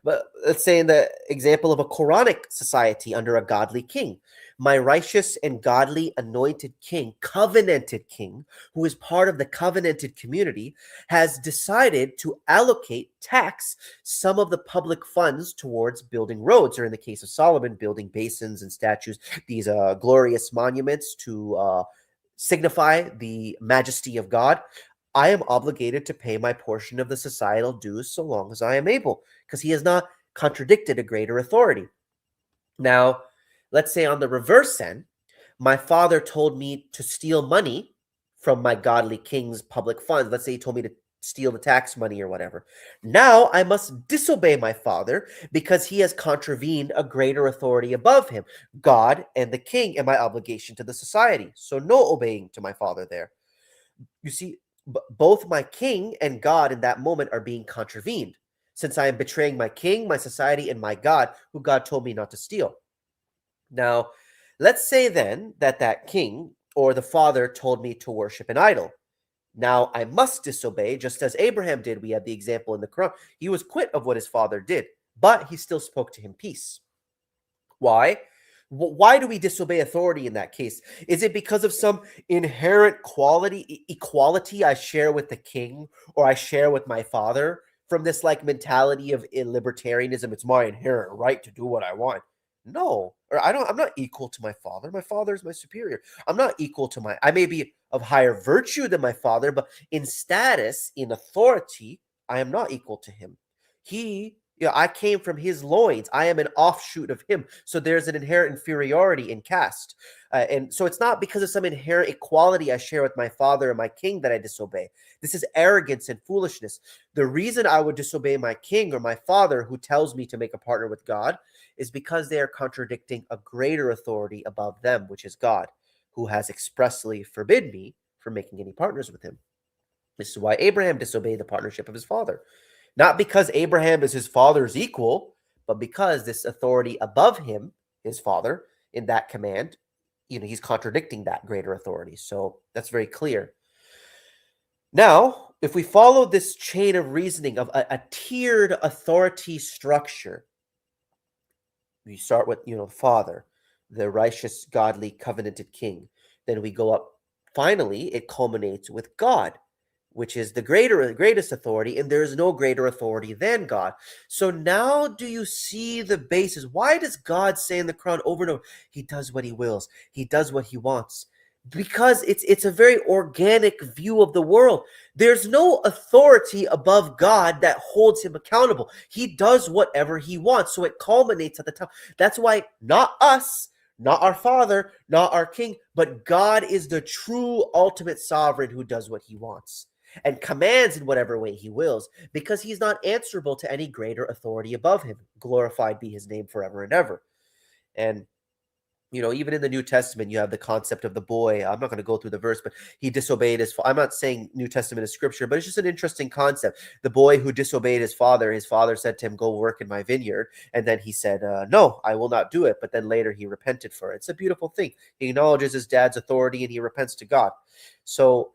But let's say in the example of a Quranic society under a godly king, my righteous and godly anointed king, covenanted king, who is part of the covenanted community, has decided to allocate, tax some of the public funds towards building roads, or in the case of Solomon, building basins and statues, these glorious monuments to signify the majesty of God. I am obligated to pay my portion of the societal dues so long as I am able, because he has not contradicted a greater authority. Now, let's say on the reverse end, my father told me to steal money from my godly king's public funds. Let's say he told me to steal the tax money or whatever. Now I must disobey my father because he has contravened a greater authority above him, God and the king, and my obligation to the society. So no obeying to my father there. You see, both my king and God in that moment are being contravened, since I am betraying my king, my society, and my God, who God told me not to steal. Now, let's say then that king or the father told me to worship an idol. Now I must disobey, just as Abraham did. We have the example in the Quran. He was quit of what his father did, but he still spoke to him peace. Why? Why do we disobey authority in that case? Is it because of some inherent equality I share with the king or I share with my father, from this like mentality of libertarianism? It's my inherent right to do what I want. No, or I'm not equal to my father. My father is my superior. I'm not equal to I may be of higher virtue than my father, but in status, in authority, I am not equal to him. He I came from his loins. I am an offshoot of him. So there's an inherent inferiority in caste. And so it's not because of some inherent equality I share with my father and my king that I disobey. This is arrogance and foolishness. The reason I would disobey my king or my father who tells me to make a partner with God is because they are contradicting a greater authority above them, which is God, who has expressly forbid me from making any partners with him. This is why Abraham disobeyed the partnership of his father. Not because Abraham is his father's equal, but because this authority above him, his father, in that command, he's contradicting that greater authority. So that's very clear. Now, if we follow this chain of reasoning of a tiered authority structure, we start with, father, the righteous, godly, covenanted king. Then we go up. Finally, it culminates with God, which is the greatest authority, and there is no greater authority than God. So now do you see the basis? Why does God say in the Quran over and over, he does what he wills, he does what he wants? Because it's a very organic view of the world. There's no authority above God that holds him accountable. He does whatever he wants. So it culminates at the top. That's why not us, not our father, not our king, but God is the true ultimate sovereign who does what he wants and commands in whatever way he wills, because he's not answerable to any greater authority above him. Glorified be his name forever and ever. And even in the New Testament, you have the concept of the boy. I'm not going to go through the verse, but he disobeyed his father. I'm not saying New Testament is scripture, but it's just an interesting concept. The boy who disobeyed his father said to him, go work in my vineyard. And then he said, no, I will not do it. But then later he repented for it. It's a beautiful thing. He acknowledges his dad's authority and he repents to God. So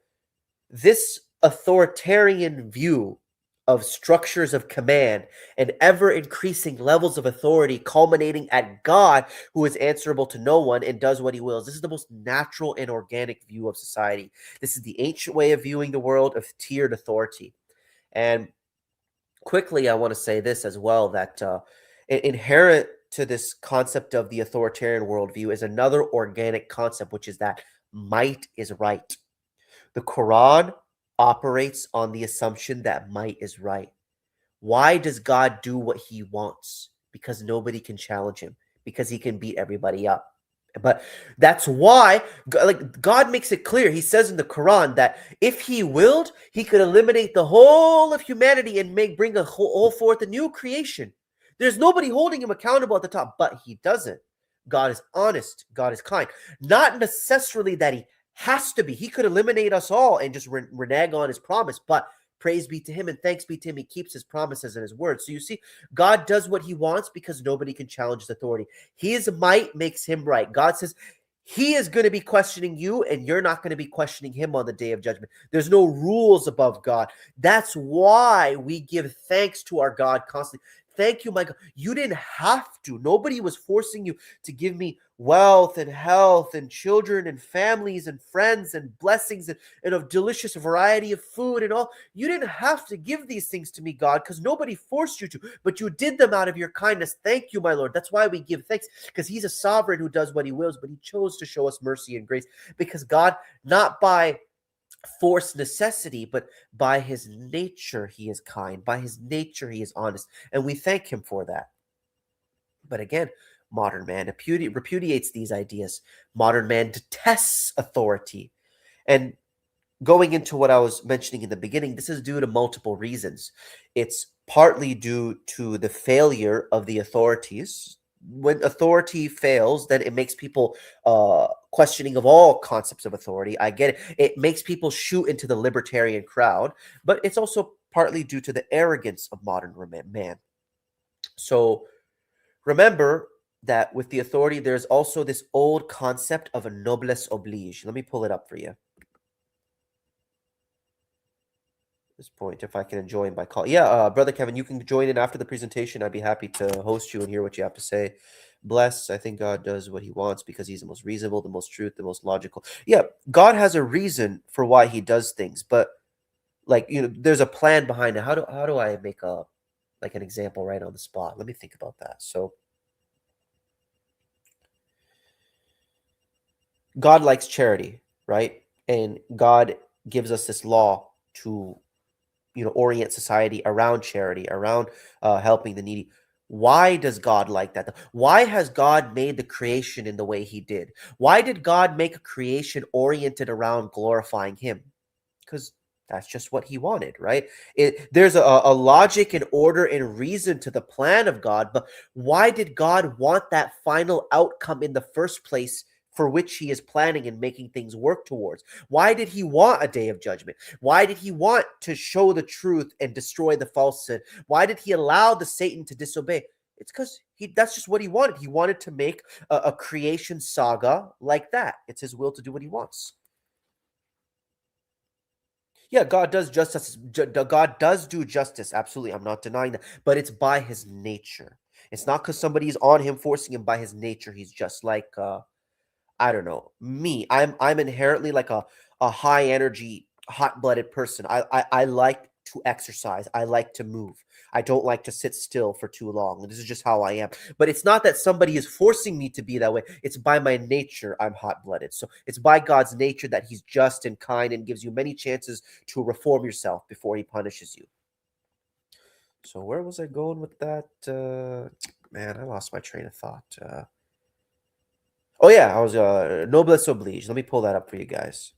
this authoritarian view of structures of command and ever increasing levels of authority culminating at God, who is answerable to no one and does what he wills. This is the most natural and organic view of society. This is the ancient way of viewing the world, of tiered authority. And quickly, I want to say this as well, that inherent to this concept of the authoritarian worldview is another organic concept, which is that might is right. The Quran operates on the assumption that might is right. Why does God do what he wants? Because nobody can challenge him, because he can beat everybody up. But that's why, God makes it clear. He says in the Quran that if he willed, he could eliminate the whole of humanity and bring a whole forth a new creation. There's nobody holding him accountable at the top, but he doesn't. God is honest. God is kind. Not necessarily that he has to be. He could eliminate us all and just renege on his promise, but praise be to him and thanks be to him, he keeps his promises and his words. So you see, God does what he wants because nobody can challenge his authority. His might makes him right. God says he is going to be questioning you and you're not going to be questioning him on the day of judgment. There's no rules above God. That's why we give thanks to our God constantly. Thank you, my God. You didn't have to. Nobody was forcing you to give me wealth and health and children and families and friends and blessings and a delicious variety of food and all. You didn't have to give these things to me, God, because nobody forced you to, but you did them out of your kindness. Thank you, my Lord. That's why we give thanks, because he's a sovereign who does what he wills, but he chose to show us mercy and grace, because God, not by forced necessity, but by his nature, he is kind. By his nature, he is honest. And we thank him for that. But again, modern man repudiates these ideas. Modern man detests authority. And going into what I was mentioning in the beginning, this is due to multiple reasons. It's partly due to the failure of the authorities. When authority fails, then it makes people questioning of all concepts of authority. I get it. It makes people shoot into the libertarian crowd, but it's also partly due to the arrogance of modern man. So remember that with the authority, there's also this old concept of a noblesse oblige. Let me pull it up for you. This point, if I can join by call. Yeah, Brother Kevin, you can join in after the presentation. I'd be happy to host you and hear what you have to say. Bless, I think God does what he wants because he's the most reasonable, the most truth, the most logical. Yeah, God has a reason for why he does things, but there's a plan behind it. How do I make an example right on the spot? Let me think about that. So God likes charity, right? And God gives us this law to orient society around charity, around helping the needy. Why does God like that? Why has God made the creation in the way he did? Why did God make a creation oriented around glorifying him? Because that's just what he wanted, right? There's a logic and order and reason to the plan of God, but why did God want that final outcome in the first place for which he is planning and making things work towards? Why did he want a day of judgment? Why did he want to show the truth and destroy the falsehood? Why did he allow the Satan to disobey? It's because that's just what he wanted. He wanted to make a creation saga like that. It's his will to do what he wants. Yeah, God does justice. God does do justice. Absolutely. I'm not denying that. But it's by his nature. It's not because somebody's on him, forcing him. By his nature. He's just like I don't know, me. I'm inherently like a high energy, hot blooded person. I like to exercise. I like to move. I don't like to sit still for too long. This is just how I am. But it's not that somebody is forcing me to be that way. It's by my nature I'm hot blooded. So it's by God's nature that he's just and kind and gives you many chances to reform yourself before he punishes you. So where was I going with that? Man, I lost my train of thought. Oh yeah, I was noblesse oblige. Let me pull that up for you guys.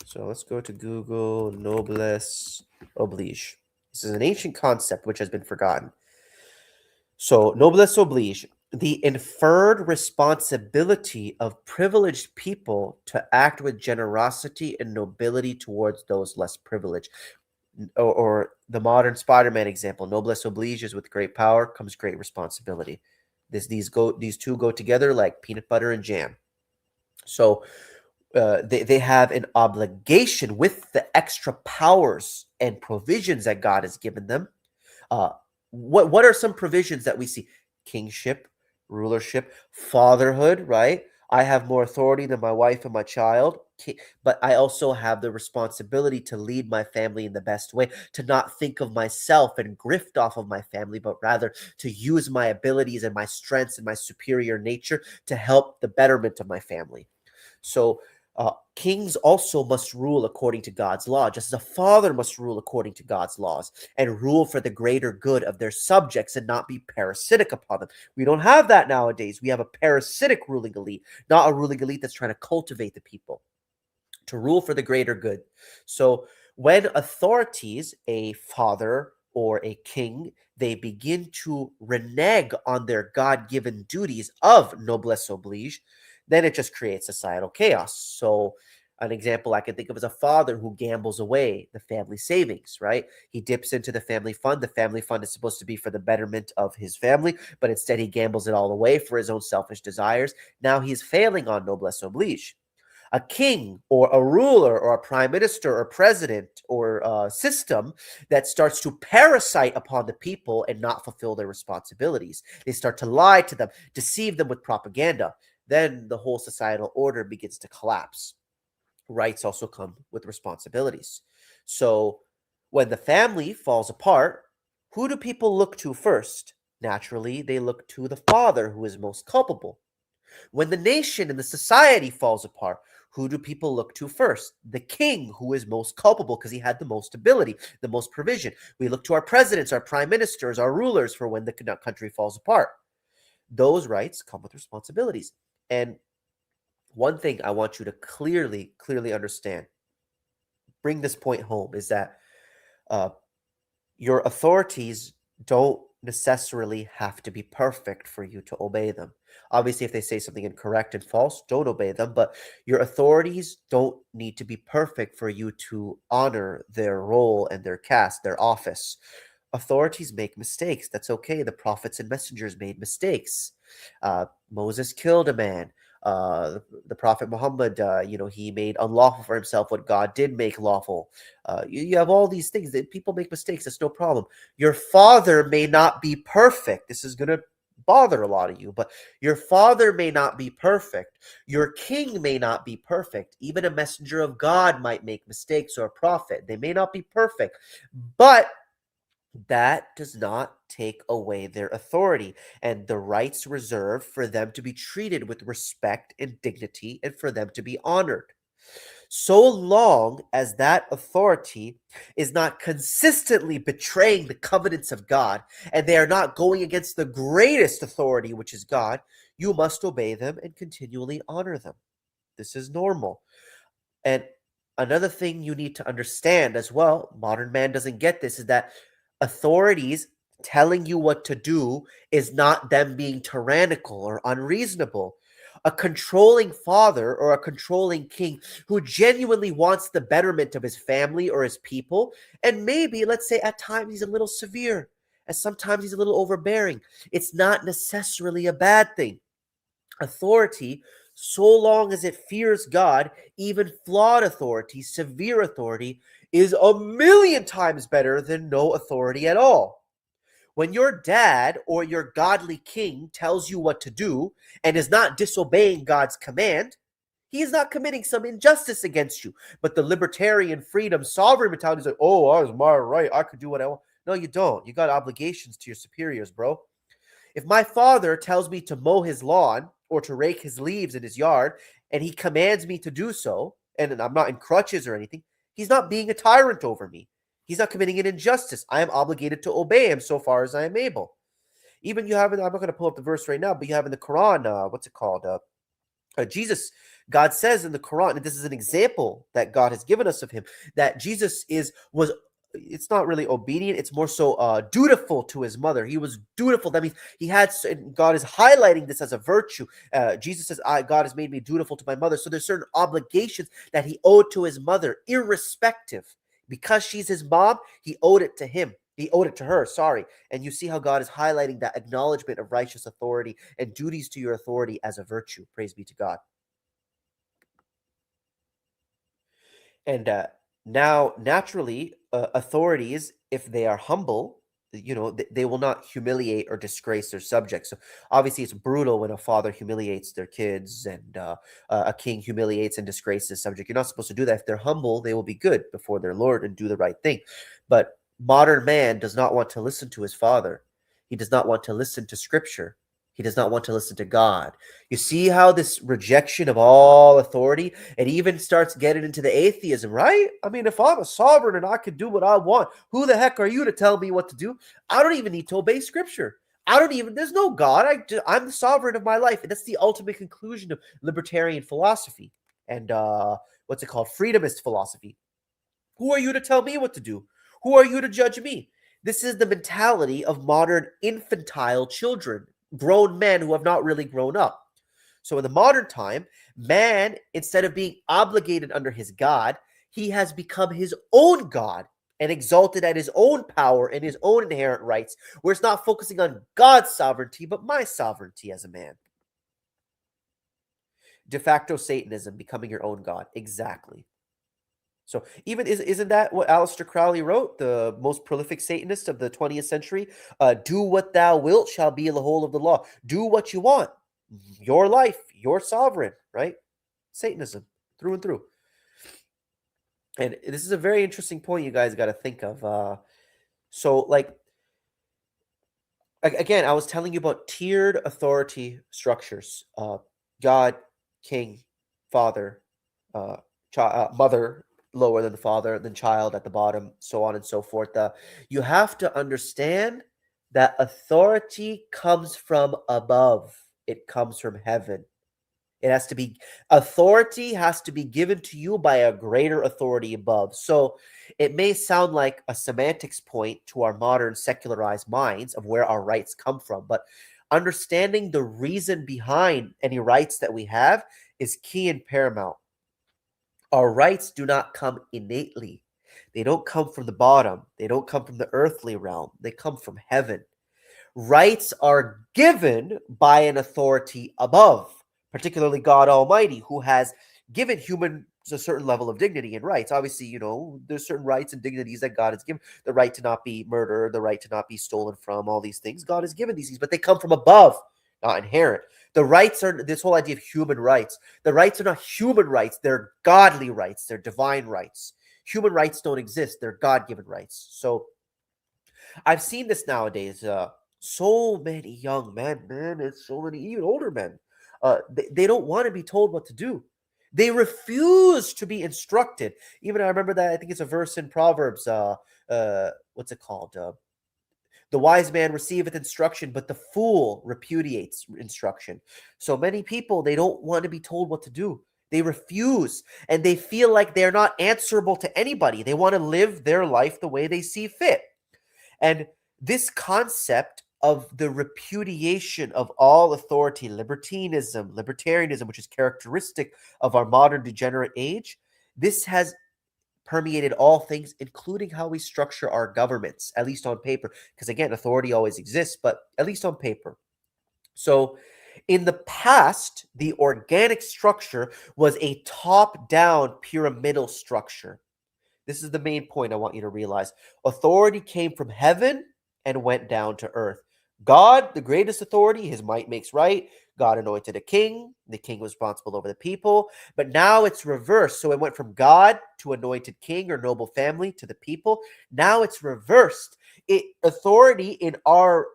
So let's go to Google, noblesse oblige. This is an ancient concept which has been forgotten. So noblesse oblige, the inferred responsibility of privileged people to act with generosity and nobility towards those less privileged. Or the modern Spider-Man example, noblesse oblige is with great power comes great responsibility. These two go together like peanut butter and jam. So they have an obligation with the extra powers and provisions that God has given them. Uh, what are some provisions that we see? Kingship, rulership, fatherhood, right? I have more authority than my wife and my child, but I also have the responsibility to lead my family in the best way, to not think of myself and grift off of my family, but rather to use my abilities and my strengths and my superior nature to help the betterment of my family. So kings also must rule according to God's law, just as a father must rule according to God's laws and rule for the greater good of their subjects and not be parasitic upon them. We don't have that nowadays. We have a parasitic ruling elite, not a ruling elite that's trying to cultivate the people to rule for the greater good. So when authorities, a father or a king, they begin to renege on their God-given duties of noblesse oblige, then it just creates societal chaos. So an example I can think of is a father who gambles away the family savings, right? He dips into the family fund. The family fund is supposed to be for the betterment of his family, but instead he gambles it all away for his own selfish desires. Now he's failing on noblesse oblige. A king or a ruler or a prime minister or president or a system that starts to parasite upon the people and not fulfill their responsibilities. They start to lie to them, deceive them with propaganda. Then the whole societal order begins to collapse. Rights also come with responsibilities. So when the family falls apart, who do people look to first? Naturally, they look to the father who is most culpable. When the nation and the society falls apart, who do people look to first? The king, who is most culpable because he had the most ability, the most provision. We look to our presidents, our prime ministers, our rulers for when the country falls apart. Those rights come with responsibilities. And one thing I want you to clearly understand, bring this point home, is that uh, your authorities don't necessarily have to be perfect for you to obey them. Obviously, if they say something incorrect and false, don't obey them, but your authorities don't need to be perfect for you to honor their role and their caste, their office. Authorities make mistakes. That's okay. The prophets and messengers made mistakes. Moses killed a man. The prophet Muhammad, he made unlawful for himself what God did make lawful. You have all these things that people make mistakes. That's no problem. Your father may not be perfect. This is going to bother a lot of you, but your father may not be perfect. Your king may not be perfect. Even a messenger of God might make mistakes, or a prophet. They may not be perfect, but that does not take away their authority and the rights reserved for them to be treated with respect and dignity and for them to be honored. So long as that authority is not consistently betraying the covenants of God, and they are not going against the greatest authority, which is God, you must obey them and continually honor them. This is normal. And another thing you need to understand as well, modern man doesn't get this, is that authorities telling you what to do is not them being tyrannical or unreasonable. A controlling father or a controlling king who genuinely wants the betterment of his family or his people, and maybe, let's say, at times he's a little severe, and sometimes he's a little overbearing, it's not necessarily a bad thing. Authority, so long as it fears God, even flawed authority, severe authority, is a million times better than no authority at all. When your dad or your godly king tells you what to do and is not disobeying God's command, he is not committing some injustice against you. But the libertarian, freedom, sovereign mentality is like, oh, that was my right. I could do what I want. No, you don't. You got obligations to your superiors, bro. If my father tells me to mow his lawn or to rake his leaves in his yard, and he commands me to do so, and I'm not in crutches or anything, he's not being a tyrant over me. He's not committing an injustice. I am obligated to obey him so far as I am able. Even you have, I'm not going to pull up the verse right now, but you have in the Quran, what's it called? Jesus, God says in the Quran, and this is an example that God has given us of him, that Jesus was it's not really obedient, it's more so dutiful to his mother. He was dutiful. That means he had, and God is highlighting this as a virtue. Jesus says, God has made me dutiful to my mother. So there's certain obligations that he owed to his mother, irrespective. Because she's his mom, he owed it to him. He owed it to her, sorry. And you see how God is highlighting that acknowledgement of righteous authority and duties to your authority as a virtue. Praise be to God. And now, naturally, authorities, if they are humble, they will not humiliate or disgrace their subjects. So obviously, it's brutal when a father humiliates their kids and a king humiliates and disgraces his subject. You're not supposed to do that. If they're humble, they will be good before their Lord and do the right thing. But modern man does not want to listen to his father. He does not want to listen to Scripture. He does not want to listen to God. You see how this rejection of all authority, it even starts getting into the atheism, right? I mean, if I'm a sovereign and I can do what I want, who the heck are you to tell me what to do? I don't even need to obey Scripture. There's no God. I'm the sovereign of my life. And that's the ultimate conclusion of libertarian philosophy and what's it called? Freedomist philosophy. Who are you to tell me what to do? Who are you to judge me? This is the mentality of modern infantile children, grown men who have not really grown up. So in the modern time, man, instead of being obligated under his God, he has become his own God and exalted at his own power and his own inherent rights, where it's not focusing on God's sovereignty, but my sovereignty as a man. De facto Satanism, becoming your own God. Exactly. So even isn't that what Aleister Crowley wrote, the most prolific Satanist of the 20th century? Do what thou wilt shall be the whole of the law. Do what you want. Your life, your sovereign, right? Satanism, through and through. And this is a very interesting point you guys got to think of. So, like, again, I was telling you about tiered authority structures. God, king, father, mother, lower than the father, then child at the bottom, so on and so forth. You have to understand that authority comes from above. It comes from heaven. Authority has to be given to you by a greater authority above. So it may sound like a semantics point to our modern secularized minds of where our rights come from, but understanding the reason behind any rights that we have is key and paramount. Our rights do not come innately. They don't come from the bottom. They don't come from the earthly realm. They come from heaven. Rights are given by an authority above, particularly God Almighty, who has given humans a certain level of dignity and rights. Obviously, there's certain rights and dignities that God has given. The right to not be murdered, the right to not be stolen from, all these things. God has given these things, but they come from above, not inherent. The rights are this whole idea of human rights. The rights are not human rights. They're godly rights. They're divine rights. Human rights don't exist. They're God-given rights. So I've seen this nowadays. So many young men, and so many even older men, they don't want to be told what to do. They refuse to be instructed. Even I remember that, I think it's a verse in Proverbs, what's it called? The wise man receiveth instruction, but the fool repudiates instruction. So many people, they don't want to be told what to do. They refuse, and they feel like they're not answerable to anybody. They want to live their life the way they see fit. And this concept of the repudiation of all authority, libertarianism, which is characteristic of our modern degenerate age, this has permeated all things, including how we structure our governments, at least on paper. Because again, authority always exists, but at least on paper. So in the past, the organic structure was a top-down pyramidal structure. This is the main point I want you to realize. Authority came from heaven and went down to earth. God, the greatest authority, his might makes right. God anointed a king. The king was responsible over the people. But now it's reversed. So it went from God to anointed king or noble family to the people. Now it's reversed. Authority in our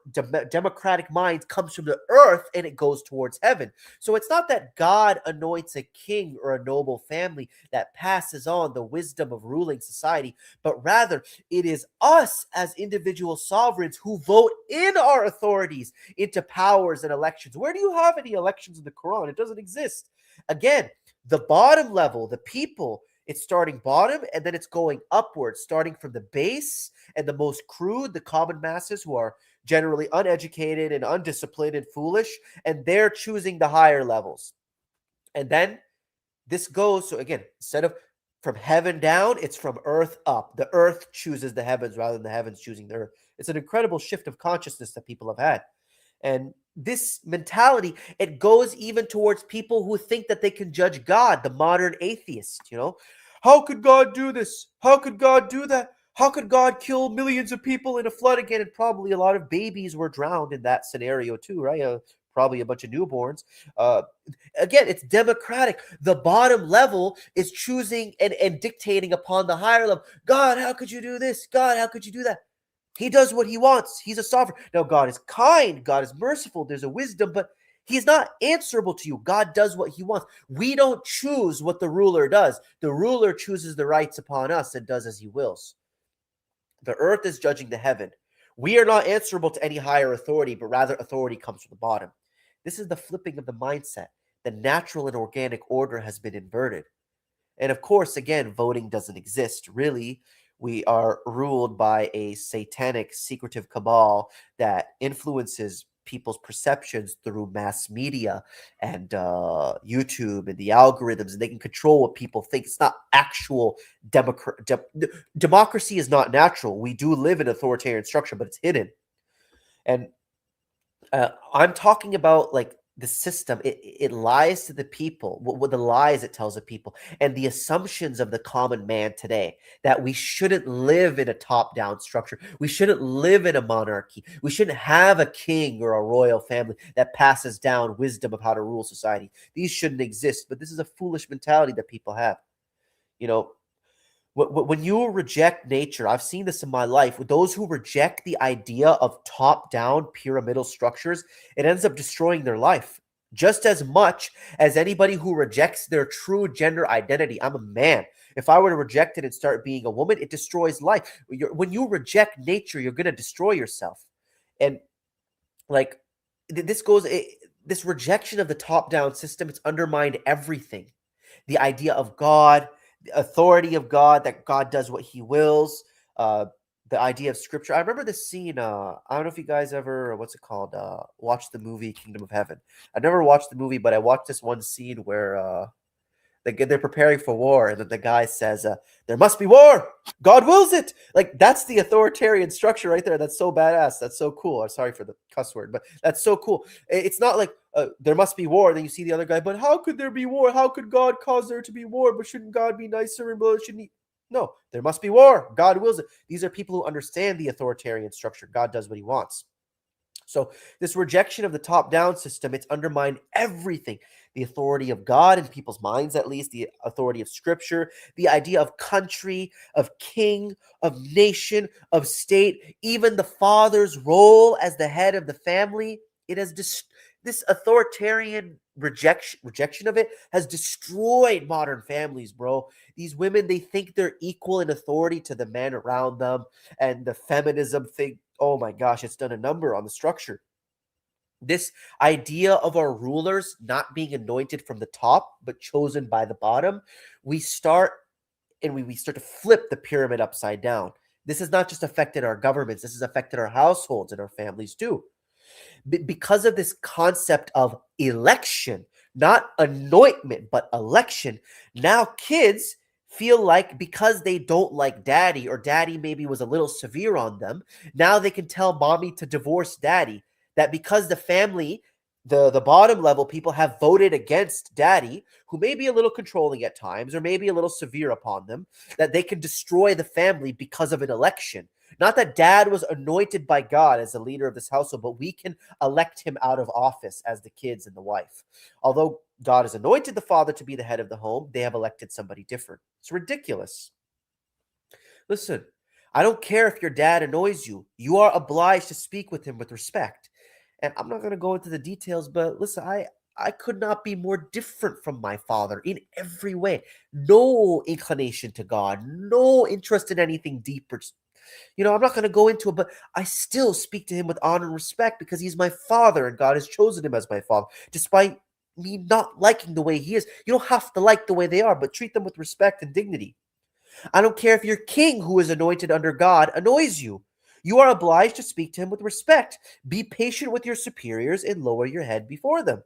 democratic minds comes from the earth and it goes towards heaven. So it's not that God anoints a king or a noble family that passes on the wisdom of ruling society, but rather it is us as individual sovereigns who vote in our authorities into powers and elections. Where do you have any elections in the Quran? It doesn't exist. Again, the bottom level, the people, it's starting bottom and then it's going upwards, starting from the base and the most crude, the common masses who are generally uneducated and undisciplined and foolish, and they're choosing the higher levels. And then this goes, so again, instead of from heaven down, it's from earth up. The earth chooses the heavens rather than the heavens choosing the earth. It's an incredible shift of consciousness that people have had. And this mentality, it goes even towards people who think that they can judge God, the modern atheist, How could God do this? How could God do that? How could God kill millions of people in a flood again? And probably a lot of babies were drowned in that scenario too, right? Probably a bunch of newborns. Again, it's democratic. The bottom level is choosing and dictating upon the higher level. God, how could you do this? God, how could you do that? He does what he wants. He's a sovereign. Now, God is kind. God is merciful. There's a wisdom, but he's not answerable to you. God does what he wants. We don't choose what the ruler does. The ruler chooses the rights upon us and does as he wills. The earth is judging the heaven. We are not answerable to any higher authority, but rather authority comes from the bottom. This is the flipping of the mindset. The natural and organic order has been inverted. And of course, again, voting doesn't exist. Really, we are ruled by a satanic, secretive cabal that influences people's perceptions through mass media and YouTube and the algorithms, and they can control what people think. It's not actual democracy is not natural. We do live in authoritarian structure, but it's hidden. And I'm talking about like the system. It lies to the people, what the lies it tells the people, and the assumptions of the common man today, that we shouldn't live in a top-down structure. We shouldn't live in a monarchy. We shouldn't have a king or a royal family that passes down wisdom of how to rule society. These shouldn't exist, but this is a foolish mentality that people have. When you reject nature, I've seen this in my life, with those who reject the idea of top-down pyramidal structures, it ends up destroying their life just as much as anybody who rejects their true gender identity. I'm a man. If I were to reject it and start being a woman, it destroys life. When you reject nature, you're going to destroy yourself. And like this rejection of the top-down system, it's undermined everything. The idea of God, the authority of God, that God does what he wills, the idea of scripture. I remember this scene, I don't know if you guys ever, watched the movie Kingdom of Heaven. I never watched the movie, but I watched this one scene where they're preparing for war, and then the guy says, there must be war. God wills it. Like, that's the authoritarian structure right there. That's so badass. That's so cool. I'm sorry for the cuss word, but that's so cool. It's not like there must be war. Then you see the other guy, but how could there be war? How could God cause there to be war? But shouldn't God be nicer and blah? Shouldn't he? No, there must be war. God wills it. These are people who understand the authoritarian structure. God does what he wants. So this rejection of the top-down system, it's undermined everything. The authority of God in people's minds, at least, the authority of scripture, the idea of country, of king, of nation, of state, even the father's role as the head of the family. this authoritarian rejection of it has destroyed modern families, bro. These women, they think they're equal in authority to the men around them, and the feminism thing, oh my gosh, it's done a number on the structure. This idea of our rulers not being anointed from the top but chosen by the bottom, we start we start to flip the pyramid upside down. This has not just affected our governments, this has affected our households and our families too. Because of this concept of election, not anointment, but election, now kids feel like because they don't like daddy, or daddy maybe was a little severe on them, now they can tell mommy to divorce daddy. That because the family, the bottom level people have voted against daddy, who may be a little controlling at times or maybe a little severe upon them, that they can destroy the family because of an election. Not that dad was anointed by God as the leader of this household, but we can elect him out of office as the kids and the wife. Although God has anointed the father to be the head of the home, they have elected somebody different. It's ridiculous. Listen, I don't care if your dad annoys you. You are obliged to speak with him with respect. And I'm not going to go into the details, but listen, I could not be more different from my father in every way. No inclination to God, no interest in anything deeper. I'm not going to go into it, but I still speak to him with honor and respect because he's my father and God has chosen him as my father, despite me not liking the way he is. You don't have to like the way they are, but treat them with respect and dignity. I don't care if your king, who is anointed under God, annoys you. You are obliged to speak to him with respect. Be patient with your superiors and lower your head before them.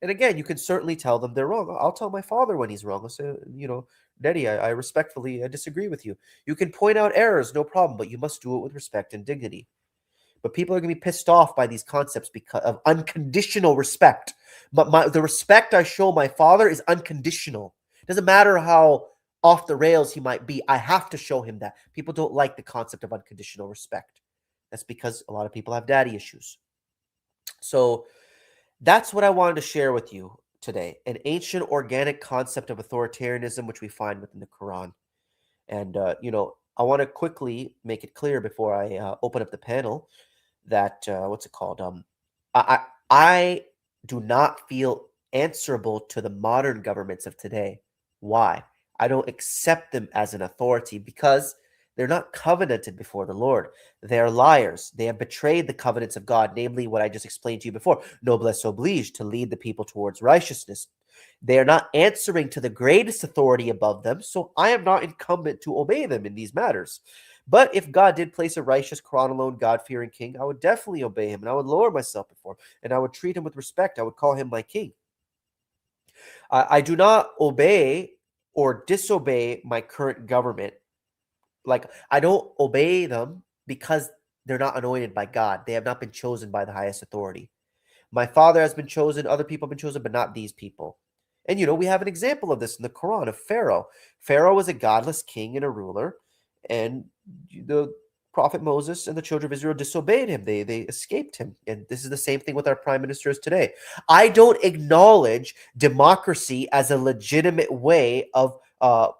And again, you can certainly tell them they're wrong. I'll tell my father when he's wrong. I'll say, Daddy, I respectfully disagree with you. You can point out errors, no problem, but you must do it with respect and dignity. But people are going to be pissed off by these concepts because of unconditional respect. But the respect I show my father is unconditional. It doesn't matter how off the rails he might be. I have to show him that. People don't like the concept of unconditional respect. That's because a lot of people have daddy issues. So that's what I wanted to share with you today. An ancient organic concept of authoritarianism, which we find within the Quran. And, I want to quickly make it clear before I open up the panel that, what's it called? I do not feel answerable to the modern governments of today. Why? I don't accept them as an authority because they're not covenanted before the Lord. They are liars. They have betrayed the covenants of God, namely what I just explained to you before, noblesse oblige, to lead the people towards righteousness. They are not answering to the greatest authority above them, so I am not incumbent to obey them in these matters. But if God did place a righteous, Quran alone, God-fearing king, I would definitely obey him, and I would lower myself before him, and I would treat him with respect. I would call him my king. I do not obey or disobey my current government. Like, I don't obey them because they're not anointed by God. They have not been chosen by the highest authority. My father has been chosen, other people have been chosen, but not these people. And we have an example of this in the Quran of Pharaoh. Pharaoh was a godless king and a ruler, and the prophet Moses and the children of Israel disobeyed him. They escaped him. And this is the same thing with our prime ministers today. I don't acknowledge democracy as a legitimate way of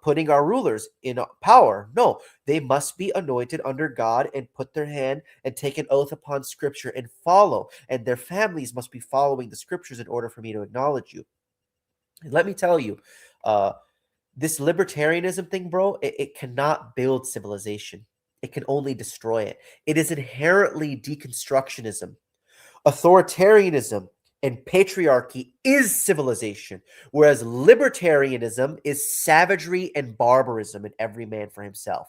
putting our rulers in power. No, they must be anointed under God and put their hand and take an oath upon scripture and follow. And their families must be following the scriptures in order for me to acknowledge you. And let me tell you, this libertarianism thing, bro, it cannot build civilization. It can only destroy it. It is inherently deconstructionism. Authoritarianism and patriarchy is civilization, whereas libertarianism is savagery and barbarism and every man for himself.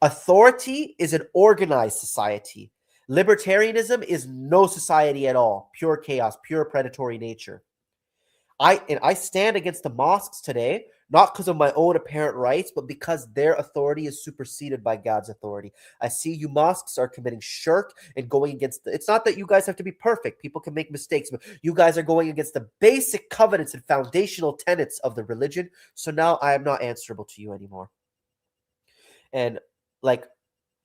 Authority is an organized society. Libertarianism is no society at all, pure chaos, pure predatory nature. I stand against the mosques today, not because of my own apparent rights, but because their authority is superseded by God's authority. I see you mosques are committing shirk and going against it's not that you guys have to be perfect. People can make mistakes, but you guys are going against the basic covenants and foundational tenets of the religion. So now I am not answerable to you anymore. And like,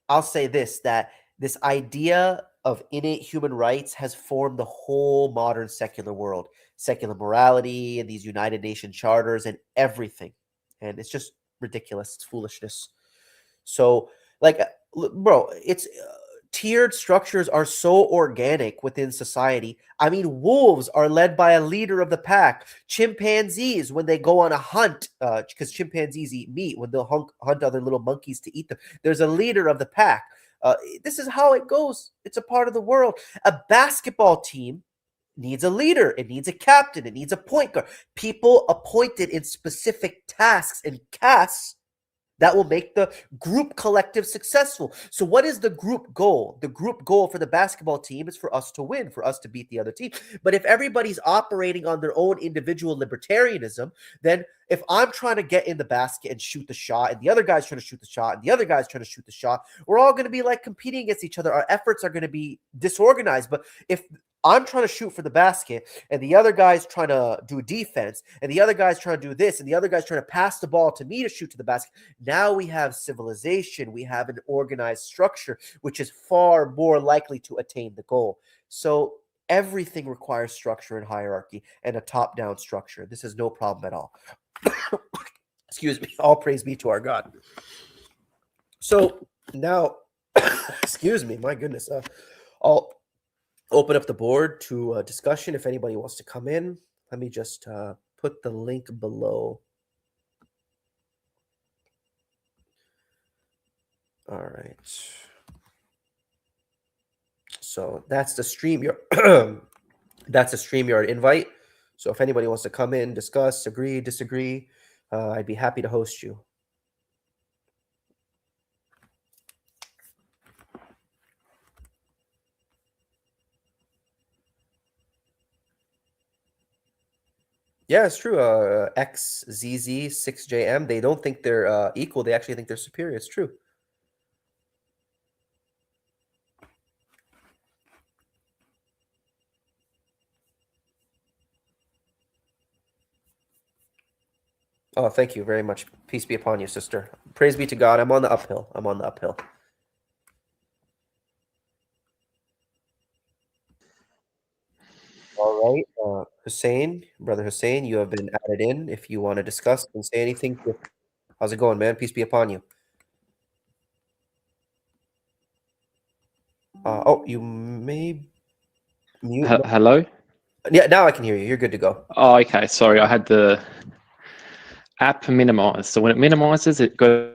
I'll say this, that this idea of innate human rights has formed the whole modern secular world, secular morality and these United Nations charters and everything. And it's just ridiculous. It's foolishness. So, like, bro, it's tiered structures are so organic within society. I mean, wolves are led by a leader of the pack. Chimpanzees, when they go on a hunt, because chimpanzees eat meat, when they'll hunt other little monkeys to eat them, there's a leader of the pack. This is how it goes. It's a part of the world. A basketball team needs a leader. It needs a captain. It needs a point guard. People appointed in specific tasks and casts that will make the group collective successful. So what is the group goal? The group goal for the basketball team is for us to win, for us to beat the other team. But if everybody's operating on their own individual libertarianism, then if I'm trying to get in the basket and shoot the shot, and the other guy's trying to shoot the shot, and the other guy's trying to shoot the shot, we're all going to be like competing against each other. Our efforts are going to be disorganized. But if I'm trying to shoot for the basket, and the other guy's trying to do defense, and the other guy's trying to do this, and the other guy's trying to pass the ball to me to shoot to the basket. Now we have civilization. We have an organized structure, which is far more likely to attain the goal. So everything requires structure and hierarchy and a top-down structure. This is no problem at all. Excuse me. All praise be to our God. So now, excuse me, my goodness. I'll open up the board to discussion if anybody wants to come in. Let me just put the link below. All right. So that's the StreamYard. That's the StreamYard invite. So if anybody wants to come in, discuss, agree, disagree, I'd be happy to host you. Yeah, it's true. XZZ6JM, they don't think they're equal. They actually think they're superior. It's true. Oh, thank you very much. Peace be upon you, sister. Praise be to God. I'm on the uphill. I'm on the uphill. All right. Hussein, brother Hussein, you have been added in. If you want to discuss and say anything, how's it going, man? Peace be upon you. Oh, you may mute. Hello? Yeah, now I can hear you. You're good to go. Oh, okay. Sorry, I had the app minimized. So when it minimizes, it goes.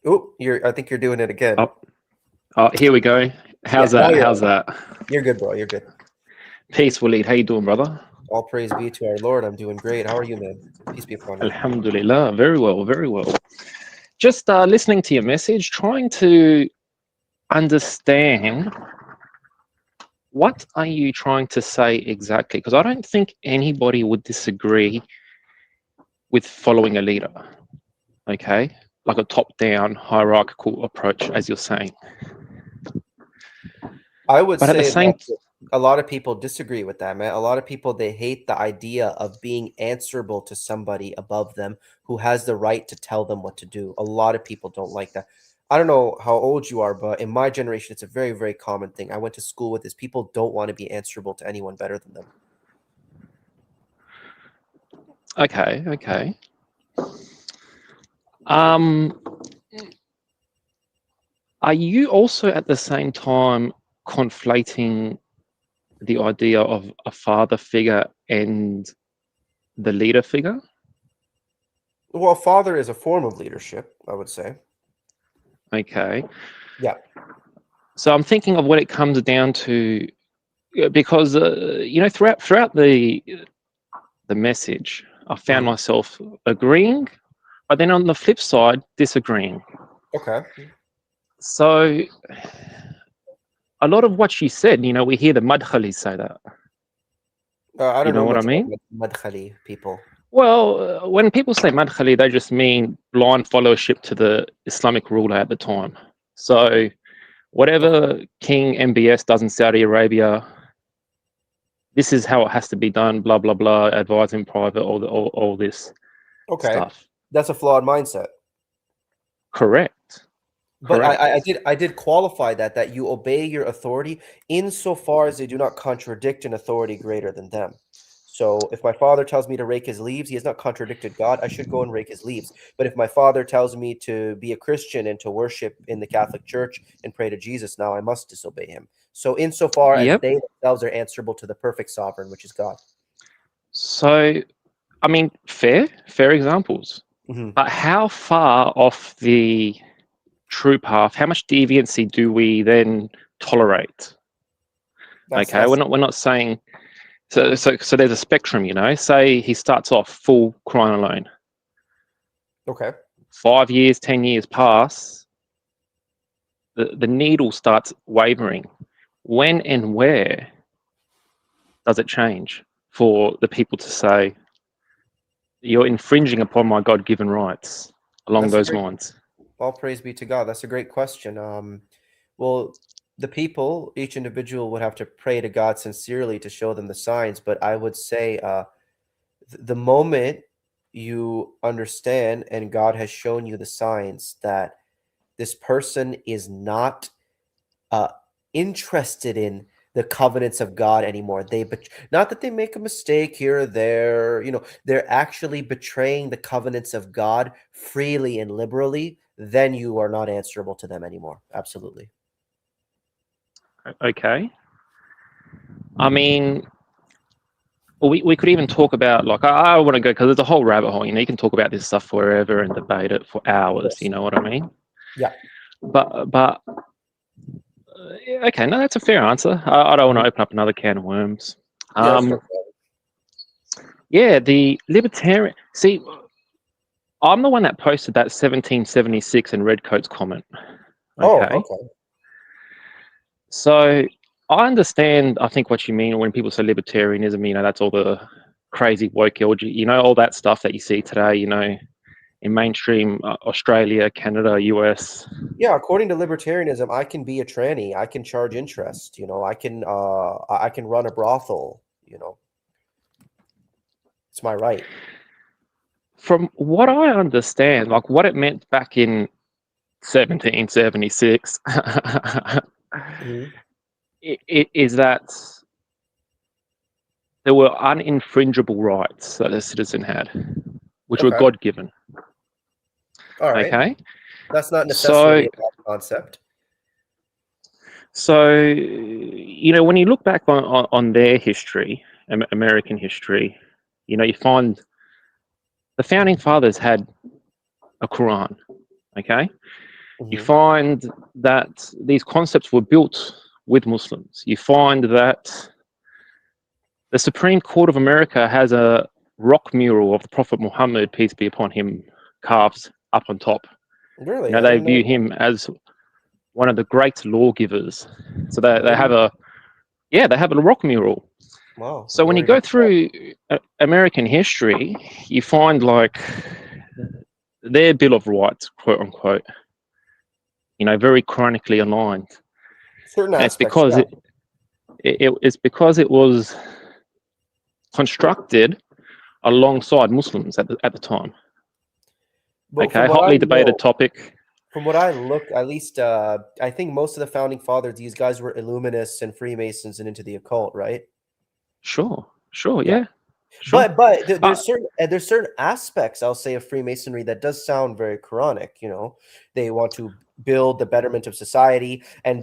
Oh, I think you're doing it again. Oh, here we go. How's that? How's that? You're good, bro. You're good. Peace, Waleed. How you doing, brother? All praise be to our Lord. I'm doing great. How are you, man? Peace be upon you. Alhamdulillah. Very well. Very well. Just listening to your message, trying to understand what are you trying to say exactly? Because I don't think anybody would disagree with following a leader. Okay, like a top-down hierarchical approach, as you're saying. I would say that a lot of people disagree with that, man. A lot of people, they hate the idea of being answerable to somebody above them who has the right to tell them what to do. A lot of people don't like that. I don't know how old you are, but in my generation, it's a very, very common thing. I went to school with this. People don't want to be answerable to anyone better than them. Okay, okay. Are you also at the same time conflating the idea of a father figure and the leader figure? Well, father is a form of leadership, I would say. Okay. Yeah. So I'm thinking of what it comes down to, because you know, throughout the message, I found myself agreeing, but then on the flip side, disagreeing. Okay. So a lot of what she said, you know, we hear the Madkhalis say that. I don't know what I mean. Madkhali people. Well, when people say Madkhali, they just mean blind followership to the Islamic ruler at the time. So whatever King MBS does in Saudi Arabia, this is how it has to be done, blah, blah, blah, advise in private, all this stuff. That's a flawed mindset. Correct. But I did qualify that you obey your authority insofar as they do not contradict an authority greater than them. So if my father tells me to rake his leaves, he has not contradicted God. I should go and rake his leaves. But if my father tells me to be a Christian and to worship in the Catholic Church and pray to Jesus, now I must disobey him. So insofar as Yep. they themselves are answerable to the perfect sovereign, which is God. So, I mean, fair examples. Mm-hmm. But how far off the true path, how much deviancy do we then tolerate? Okay, we're not saying so there's a spectrum, you know. Say he starts off full crying alone. Okay. 5 years, 10 years pass, the needle starts wavering. When and where does it change for the people to say you're infringing upon my God-given rights along those lines? All praise be to God. That's a great question. Well, the people, each individual would have to pray to God sincerely to show them the signs. But I would say the moment you understand and God has shown you the signs that this person is not uh, interested in the covenants of God anymore. Not that they make a mistake here or there, they're actually betraying the covenants of God freely and liberally, then you are not answerable to them anymore. Absolutely. Okay. I mean, we could even talk about, like, I want to go, because there's a whole rabbit hole, you know, you can talk about this stuff forever and debate it for hours, Yes. you know what I mean? Yeah. But okay, no, that's a fair answer. I don't want to open up another can of worms. Yeah, that's no problem. Yeah, the libertarian. See, I'm the one that posted that 1776 and Redcoats comment. Oh, Okay, okay. so I understand. I think what you mean when people say libertarianism. You know, that's all the crazy wokeology. You know, all that stuff that you see today. You know, in mainstream Australia, Canada, US. Yeah, according to libertarianism, I can be a tranny. I can charge interest. I can run a brothel. It's my right. From what I understand, like what it meant back in 1776 Mhm. is that there were uninfringible rights that a citizen had, which were Okay. God given. All right. Okay, That's not so necessarily a bad concept. you know, when you look back on their history, American history, you know, you find the founding fathers had a Quran. Okay, you Hmm. find that these concepts were built with Muslims. You find that the Supreme Court of America has a rock mural of the Prophet Muhammad, peace be upon him, carved up on top. You Really? know, I they didn't know view that. him as one of the great lawgivers. So they have Really? they have a rock mural. Wow. So when you Glory be go to God. through American history, you find like their Bill of Rights, quote unquote, you know, very Quranically aligned, Certain and it's aspects, because yeah. it's because it was constructed alongside Muslims at the time. But Okay, hotly debated topic. from what I look, at least I think most of the founding fathers, these guys were Illuminists and Freemasons and into the occult, right? Sure, Yeah. yeah, sure. Uh, There's certain aspects, I'll say, of Freemasonry that does sound very Quranic. They want to build the betterment of society, and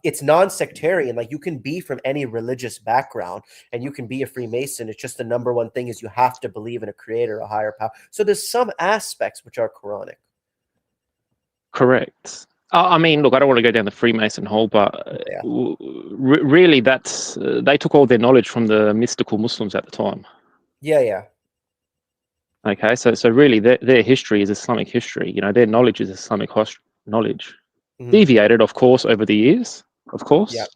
it's non-sectarian. Like, you can be from any religious background and you can be a Freemason. It's just the number one thing is you have to believe in a creator, a higher power. So there's some aspects which are Quranic. Correct. I mean, look, I don't want to go down the Freemason hole, but Yeah. really, that's they took all their knowledge from the mystical Muslims at the time. Yeah, yeah. Okay, so really, their history is Islamic history. You know, their knowledge is Islamic knowledge, Hmm. deviated, of course, over the years. Of Yeah. course,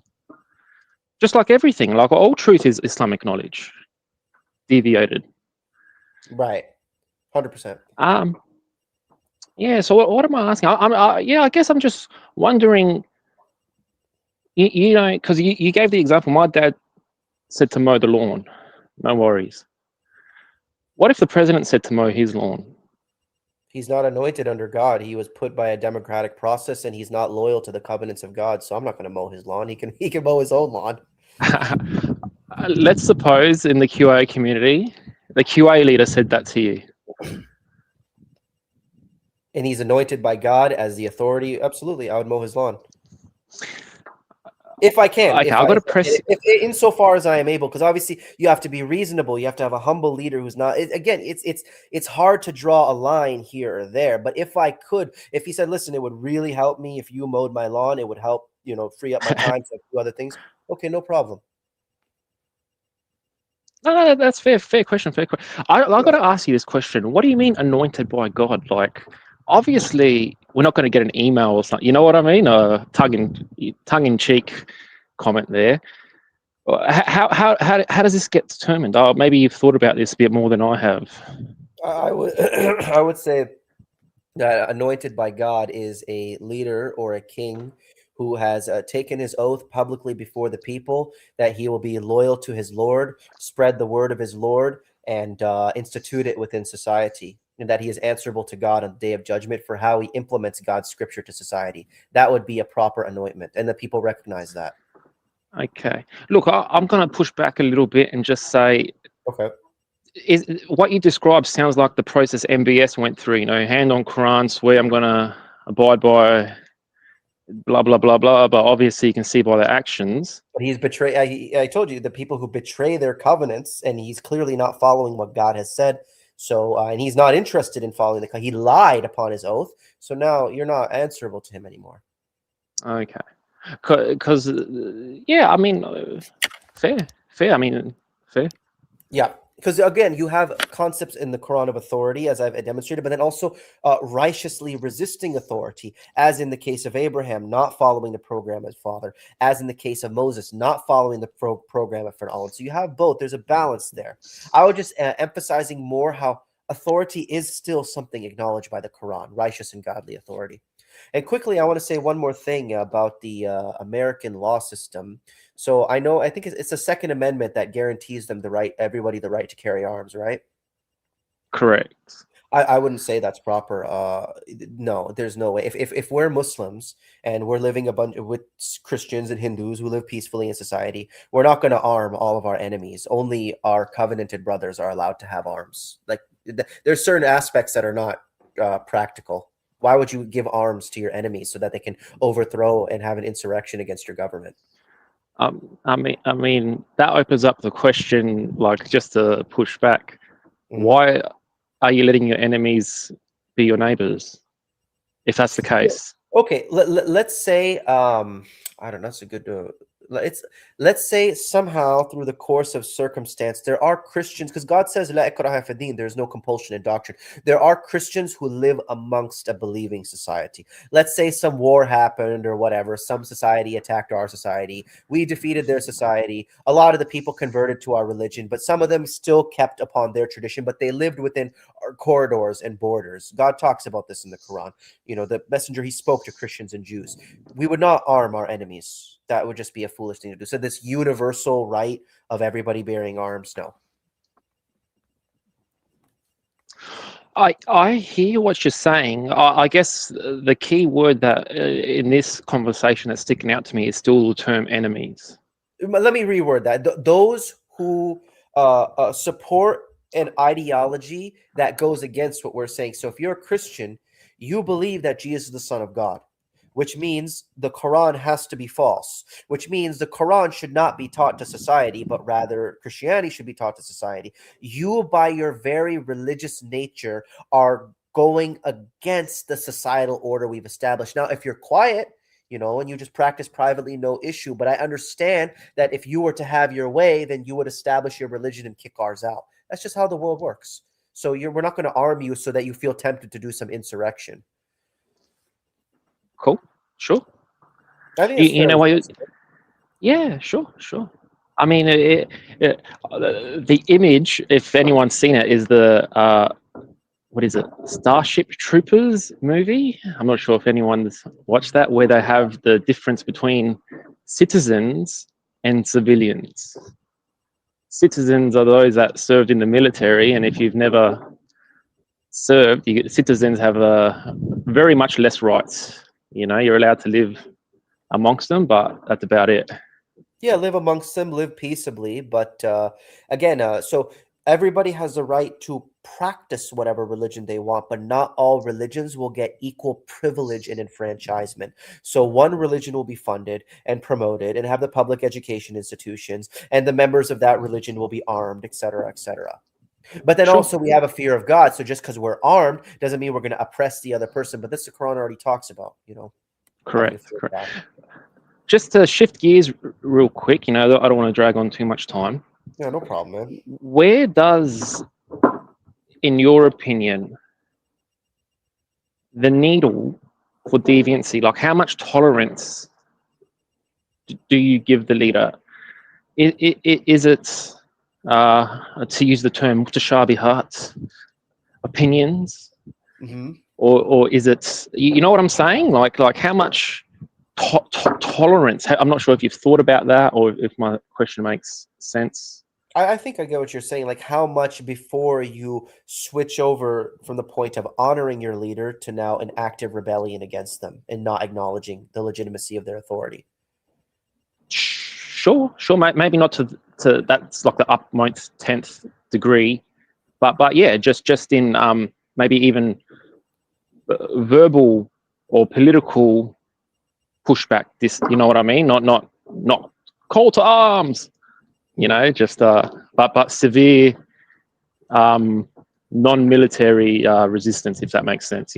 just like everything, like all truth is Islamic knowledge, deviated. Right. 100%. Um, yeah. So what am I asking? Yeah, I guess I'm just wondering. You know, because you gave the example. My dad said to mow the lawn, no worries. What if the president said to mow his lawn? He's not anointed under God. He was put by a democratic process, and he's not loyal to the covenants of God. So I'm not going to mow his lawn. He can mow his own lawn. let's suppose in the QA community, the QA leader said that to you. And he's anointed by God as the authority. Absolutely, I would mow his lawn. If I can, Okay, I've got to press. Insofar as I am able, because obviously you have to be reasonable. You have to have a humble leader who's not. Again, it's hard to draw a line here or there. But if I could, if he said, "Listen, it would really help me if you mowed my lawn. It would help, free up my time to do other things." Okay, no problem. No, that's fair question. I've got to ask you this question. What do you mean anointed by God? Like, obviously, we're not going to get an email or something. You know what I mean? A tongue-in-cheek comment there. How does this get determined? Oh, maybe you've thought about this a bit more than I have. I would I would say that anointed by God is a leader or a king who has taken his oath publicly before the people that he will be loyal to his Lord, spread the word of his Lord, and institute it within society, and that he is answerable to God on the day of judgment for how he implements God's scripture to society. That would be a proper anointment, and the people recognize that. Okay. Look, I'm going to push back a little bit and just say, okay, is what you described sounds like the process MBS went through. Hand on Quran, swear I'm going to abide by blah blah blah blah. But obviously, you can see by their actions. But he's betrayed. I told you, the people who betray their covenants, and he's clearly not following what God has said. So, and he's not interested in following he lied upon his oath. So now you're not answerable to him anymore. Okay. Because, yeah, I mean, fair. I mean, fair. Yeah. Because again, you have concepts in the Quran of authority, as I've demonstrated, but then also righteously resisting authority, as in the case of Abraham, not following the program of his father, as in the case of Moses, not following the program of Pharaoh. So you have both. There's a balance there. I would just emphasizing more how authority is still something acknowledged by the Quran, righteous and godly authority. And quickly, I want to say one more thing about the American law system. So I think it's the Second Amendment that guarantees them everybody the right to carry arms, right? Correct. I wouldn't say that's proper. No, there's no way. If we're Muslims and we're living with Christians and Hindus who live peacefully in society, we're not going to arm all of our enemies. Only our covenanted brothers are allowed to have arms. Like there's certain aspects that are not practical. Why would you give arms to your enemies so that they can overthrow and have an insurrection against your government? I mean, that opens up the question, like, just to push back. Why are you letting your enemies be your neighbors, if that's the case? Okay, let's say, I don't know, that's a good... let's say somehow through the course of circumstance there are Christians, because God says La ikraha fi din, there's no compulsion in doctrine. There are Christians who live amongst a believing society. Let's say some war happened or whatever, some society attacked our society, we defeated their society, a lot of the people converted to our religion, but some of them still kept upon their tradition, but they lived within our corridors and borders. God talks about this in the Quran. The messenger, he spoke to Christians and Jews. We would not arm our enemies. That would just be a foolish thing to do. So this universal right of everybody bearing arms, no. I hear what you're saying. I guess the key word that in this conversation that's sticking out to me is still the term enemies. Let me reword that. Those who support an ideology that goes against what we're saying. So if you're a Christian, you believe that Jesus is the Son of God, which means the Quran has to be false, which means the Quran should not be taught to society, but rather Christianity should be taught to society. You, by your very religious nature, are going against the societal order we've established. Now, if you're quiet, and you just practice privately, no issue. But I understand that if you were to have your way, then you would establish your religion and kick ours out. That's just how the world works. So we're not going to arm you so that you feel tempted to do some insurrection. Cool. Sure. I think you know what? Yeah, sure. I mean, the image, if anyone's seen it, is the what is it? Starship Troopers movie. I'm not sure if anyone's watched that, where they have the difference between citizens and civilians. Citizens are those that served in the military, and if you've never served, citizens have very much less rights. You're allowed to live amongst them, but that's about it. Yeah, live amongst them, live peaceably. But again, so everybody has the right to practice whatever religion they want, but not all religions will get equal privilege and enfranchisement. So one religion will be funded and promoted and have the public education institutions, and the members of that religion will be armed, et cetera, et cetera. But then Sure. also we have a fear of God. So just because we're armed doesn't mean we're going to oppress the other person. But this the Quran already talks about, having a Correct. fear of Correct. God. Just to shift gears real quick, I don't want to drag on too much time. Yeah, no problem, man. Where does, in your opinion, the needle for deviancy, like how much tolerance do you give the leader? Is it, to use the term, mutashabihat opinions, Mm-hmm. or is it, you know what I'm saying? Like how much tolerance? I'm not sure if you've thought about that or if my question makes sense. I think I get what you're saying. Like, how much before you switch over from the point of honoring your leader to now an active rebellion against them and not acknowledging the legitimacy of their authority? Sure. Maybe not to that's like the upmost 10th degree, but yeah, just in maybe even verbal or political pushback. This, you know what I mean? Not call to arms. Just but severe non-military resistance, if that makes sense.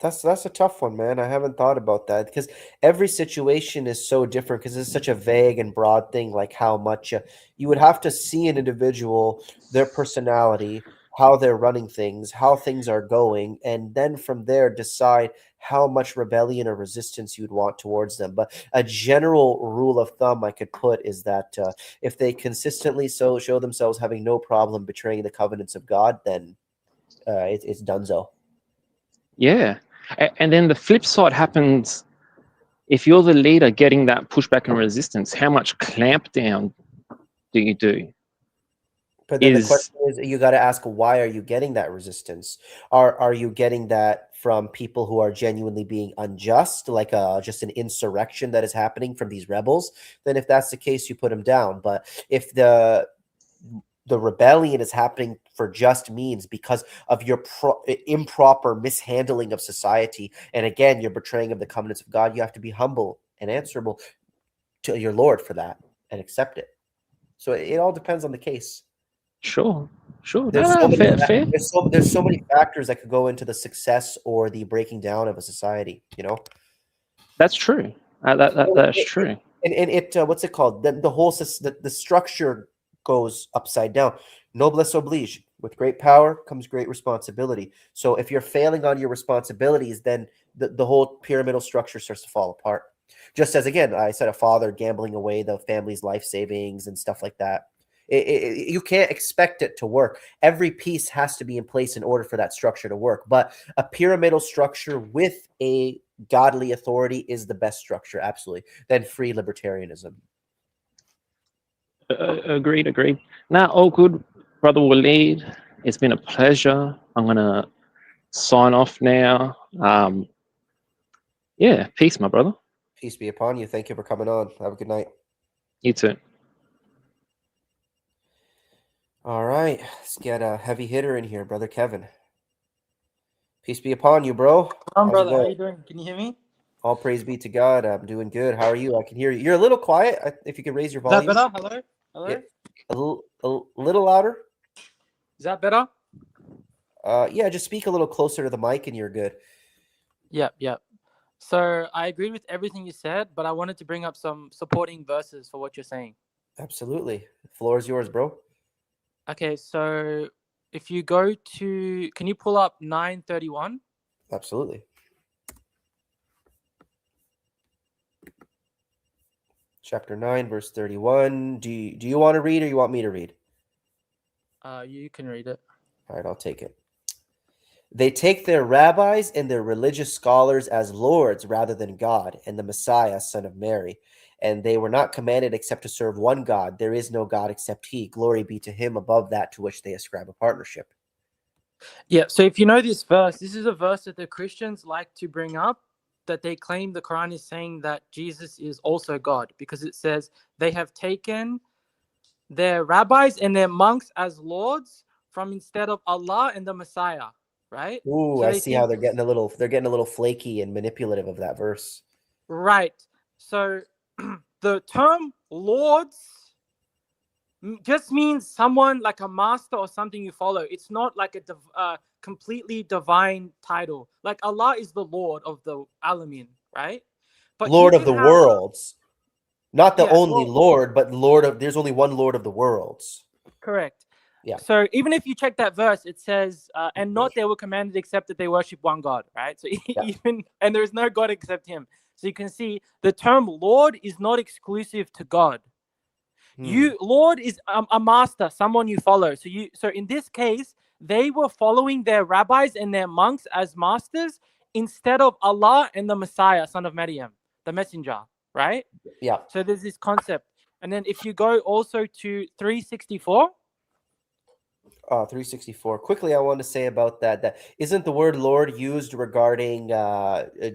That's a tough one, man. I haven't thought about that because every situation is so different because it's such a vague and broad thing. Like how much you would have to see an individual, their personality, how they're running things, how things are going, and then from there decide how much rebellion or resistance you'd want towards them. But a general rule of thumb I could put is that if they consistently show themselves having no problem betraying the covenants of God, then it's donezo. Yeah, and then the flip side happens if you're the leader getting that pushback and resistance. How much clamp down do you do? But then the Is question is, you got to ask, why are you getting that resistance? Are you getting that from people who are genuinely being unjust, like just an insurrection that is happening from these rebels? Then, if that's the case, you put them down. But if the rebellion is happening for just means because of your improper mishandling of society, and again, your betraying of the covenants of God, you have to be humble and answerable to your Lord for that and accept it. So it all depends on the case. sure. There's so No, many fair. there's so many factors that could go into the success or the breaking down of a society. That's true. That's true. And it what's it called? The whole the structure goes upside down. Noblesse oblige. With great power comes great responsibility. So if you're failing on your responsibilities, then the whole pyramidal structure starts to fall apart. Just as again, I said, a father gambling away the family's life savings and stuff like that. You can't expect it to work. Every piece has to be in place in order for that structure to work. But a pyramidal structure with a godly authority is the best structure, absolutely, than free libertarianism. Agreed. Now, all good, brother Waleed. It's been a pleasure. I'm gonna sign off now. Yeah, peace, my brother. Peace be upon you. Thank you for coming on. Have a good night. You too. All right, let's get a heavy hitter in here, brother Kevin. Peace be upon you, bro. Brother, how you doing? Can you hear me? All praise be to God. I'm doing good. How are you? I can hear you. You're a little quiet. If you could raise your volume. Is that better? Hello? Yeah, a little louder. Is that better? Yeah, just speak a little closer to the mic and you're good. Yep. So I agreed with everything you said, but I wanted to bring up some supporting verses for what you're saying. Absolutely. The floor is yours, bro. Okay, so if you go to, can you pull up 9:31? Absolutely. Chapter 9, verse 31. Do you want to read or you want me to read? You can read it. All right, I'll take it. They take their rabbis and their religious scholars as lords rather than God and the Messiah, son of Mary. And they were not commanded except to serve one God. There is no God except he. Glory be to him above that to which they ascribe a partnership. Yeah, so if you know this verse, this is a verse that the Christians like to bring up that they claim the Quran is saying that Jesus is also God, because it says they have taken their rabbis and their monks as lords from instead of Allah and the Messiah, right? Ooh, So I they see how think, they're getting a little flaky and manipulative of that verse. right. So the term lords just means someone like a master or something you follow. It's not like a completely divine title. Like Allah is the Lord of the Alamin, right? But you Lord of can the have, worlds. Not the yeah, only well, Lord, but there's only one Lord of the worlds. correct. Yeah. So even if you check that verse, it says, and not they were commanded except that they worship one God, right? So Yeah. even, and there is no God except him. So you can see the term Lord is not exclusive to God. You Lord is a master, someone you follow. So in this case, they were following their rabbis and their monks as masters instead of Allah and the Messiah, son of Maryam, the messenger, right? Yeah. So there's this concept. And then if you go also to 364. 364. Quickly, I want to say about that isn't the word Lord used regarding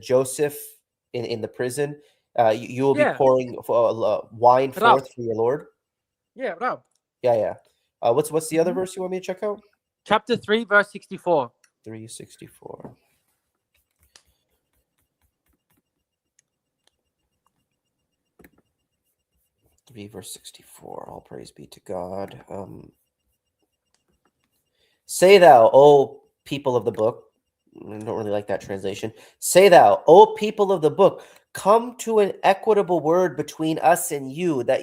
Joseph in the prison? You will be Yeah, pouring wine Rab. forth for your Lord. Yeah, Rab. Yeah. What's the other verse you want me to check out? Chapter 3, verse 64. 364. 3 verse 64. All praise be to God. Say thou, O people of the book. I don't really like that translation. Say thou, O people of the book, come to an equitable word between us and you, that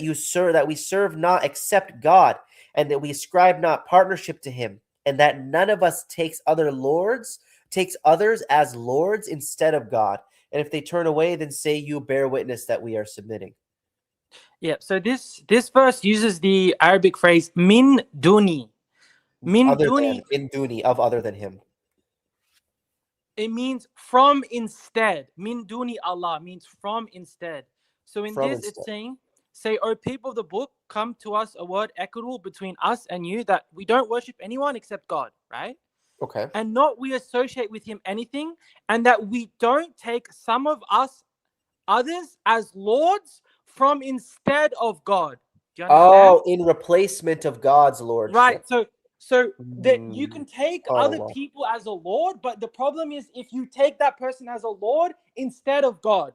we serve not except God, and that we ascribe not partnership to him, and that none of us takes others as lords instead of God. And if they turn away, then say you bear witness that we are submitting. Yeah, so this verse uses the Arabic phrase min duni. Min Other duni, than, in duni, of other than him. it means from instead. Min duni Allah means from instead. So in From this, it's instead. saying, say, O people of the book, come to us a word equitable between us and you, that we don't worship anyone except God, right? Okay. And not we associate with him anything, and that we don't take some of us others as lords from instead of God. Do you understand? Oh, in replacement of God's lordship. Right. So that you Hmm. can take Oh, other well. people as a lord, but the problem is if you take that person as a lord instead of God,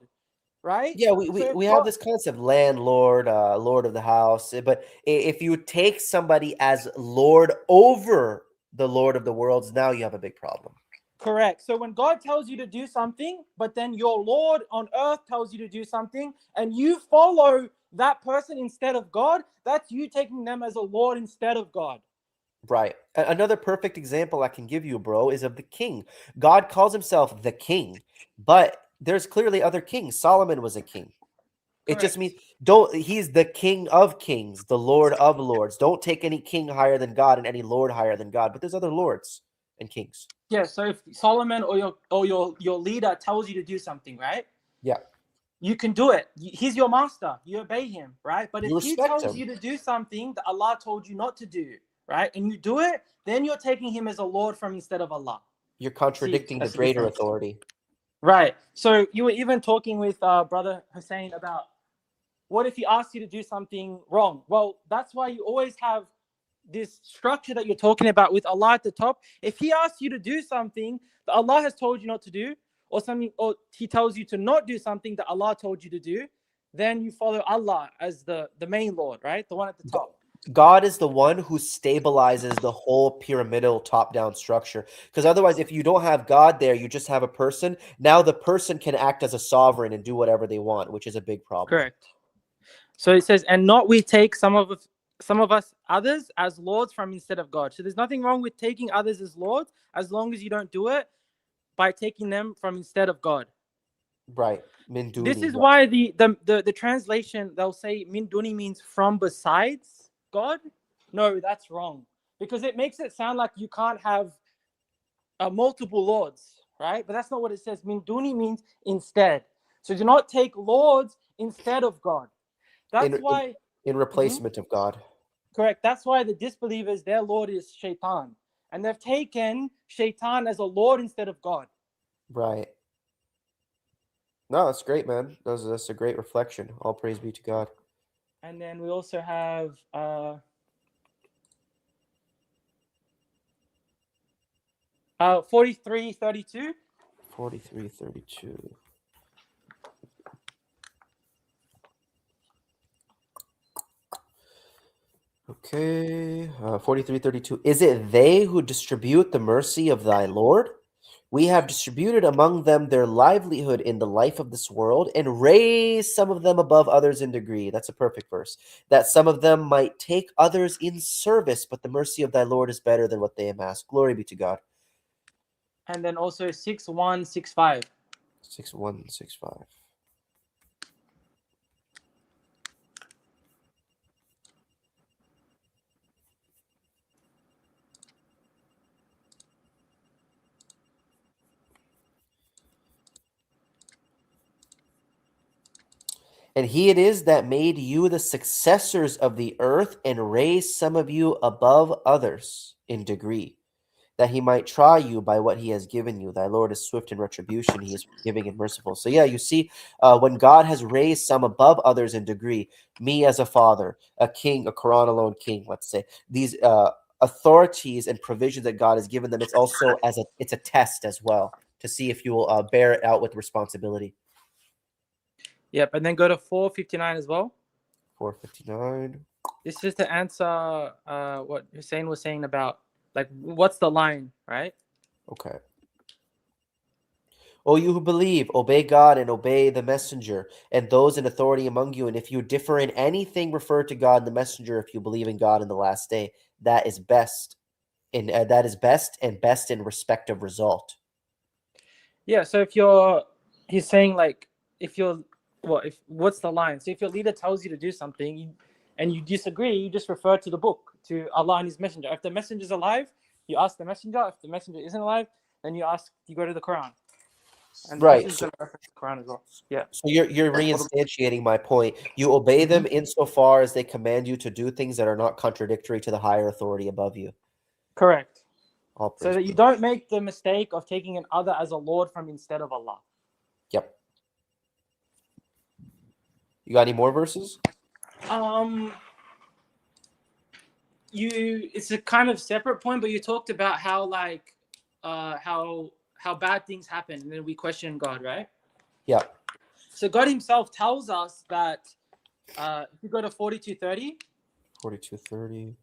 right? Yeah, So if we have God, this concept, landlord, lord of the house. But if you take somebody as lord over the Lord of the worlds, now you have a big problem. correct. So when God tells you to do something, but then your Lord on earth tells you to do something, and you follow that person instead of God, that's you taking them as a lord instead of God. Right. Another perfect example I can give you, bro, is of the king. God calls himself the king, but there's clearly other kings. Solomon was a king. It just means he's the king of kings, the Lord of lords. Don't take any king higher than God and any lord higher than God, but there's other lords and kings. Yeah. So if Solomon or your leader tells you to do something, right? Yeah. You can do it. He's your master. You obey him, right? But if You he respect tells him. you to do something that Allah told you not to do, right, and you do it, then you're taking him as a lord from instead of Allah. You're See, contradicting the that's the greater difference. authority. Right. So you were even talking with brother Hussein about what if he asks you to do something wrong? Well, that's why you always have this structure that you're talking about with Allah at the top. If he asks you to do something that Allah has told you not to do, or something, or he tells you to not do something that Allah told you to do, then you follow Allah as the main Lord, right? The one at the top. God is the one who stabilizes the whole pyramidal top-down structure. Because otherwise, if you don't have God there, you just have a person. Now the person can act as a sovereign and do whatever they want, which is a big problem. Correct. So it says, and not we take some of us others as lords from instead of God. So there's nothing wrong with taking others as lords as long as you don't do it by taking them from instead of God. Right. Min This duni, is yeah. why the translation, they'll say min duni means from besides God. No, that's wrong, because it makes it sound like you can't have multiple lords, right? But that's not what it says. Min duni means instead. So do not take lords instead of God. That's In, why. in replacement of God. Correct. That's why the disbelievers, their Lord is Shaitan. And they've taken Shaitan as a Lord instead of God. Right. No, that's great, man. That's a great reflection. All praise be to God. And then we also have 43:32. 43:32. Okay, 43:32. Is it they who distribute the mercy of thy Lord? We have distributed among them their livelihood in the life of this world and raised some of them above others in degree. That's a perfect verse. That some of them might take others in service, but the mercy of thy Lord is better than what they amass. Glory be to God. And then also 6165. 6165. And he it is that made you the successors of the earth and raised some of you above others in degree, that he might try you by what he has given you. Thy Lord is swift in retribution. He is forgiving and merciful. So yeah, you see, when God has raised some above others in degree, me as a father, a king, a Quran alone king, let's say, these authorities and provisions that God has given them, it's also it's a test as well to see if you will bear it out with responsibility. Yep, and then go to 459 as well. 459. This is to answer what Hussein was saying about, like, what's the line, right? Okay. O you who believe, obey God and obey the messenger and those in authority among you. And if you differ in anything, refer to God and the messenger. If you believe in God in the last day, that is best. That is best and best in respective result. Yeah. So he's saying, like, if you're, what's the line? So if your leader tells you to do something and you disagree, you just refer to the book, to Allah and His messenger. If the messenger's alive, you ask the messenger. If the messenger isn't alive, then you go to the Quran. And Right. this is going to reference the Quran as well. Yeah. So you're reinstantiating my point. You obey them insofar as they command you to do things that are not contradictory to the higher authority above you. Correct. All So praise that be. you don't make the mistake of taking an other as a Lord from instead of Allah. Yep. You got any more verses? It's a kind of separate point, but you talked about how, like, how bad things happen, and then we question God, right? Yeah. So God Himself tells us that if you go to 42:30. 42:30.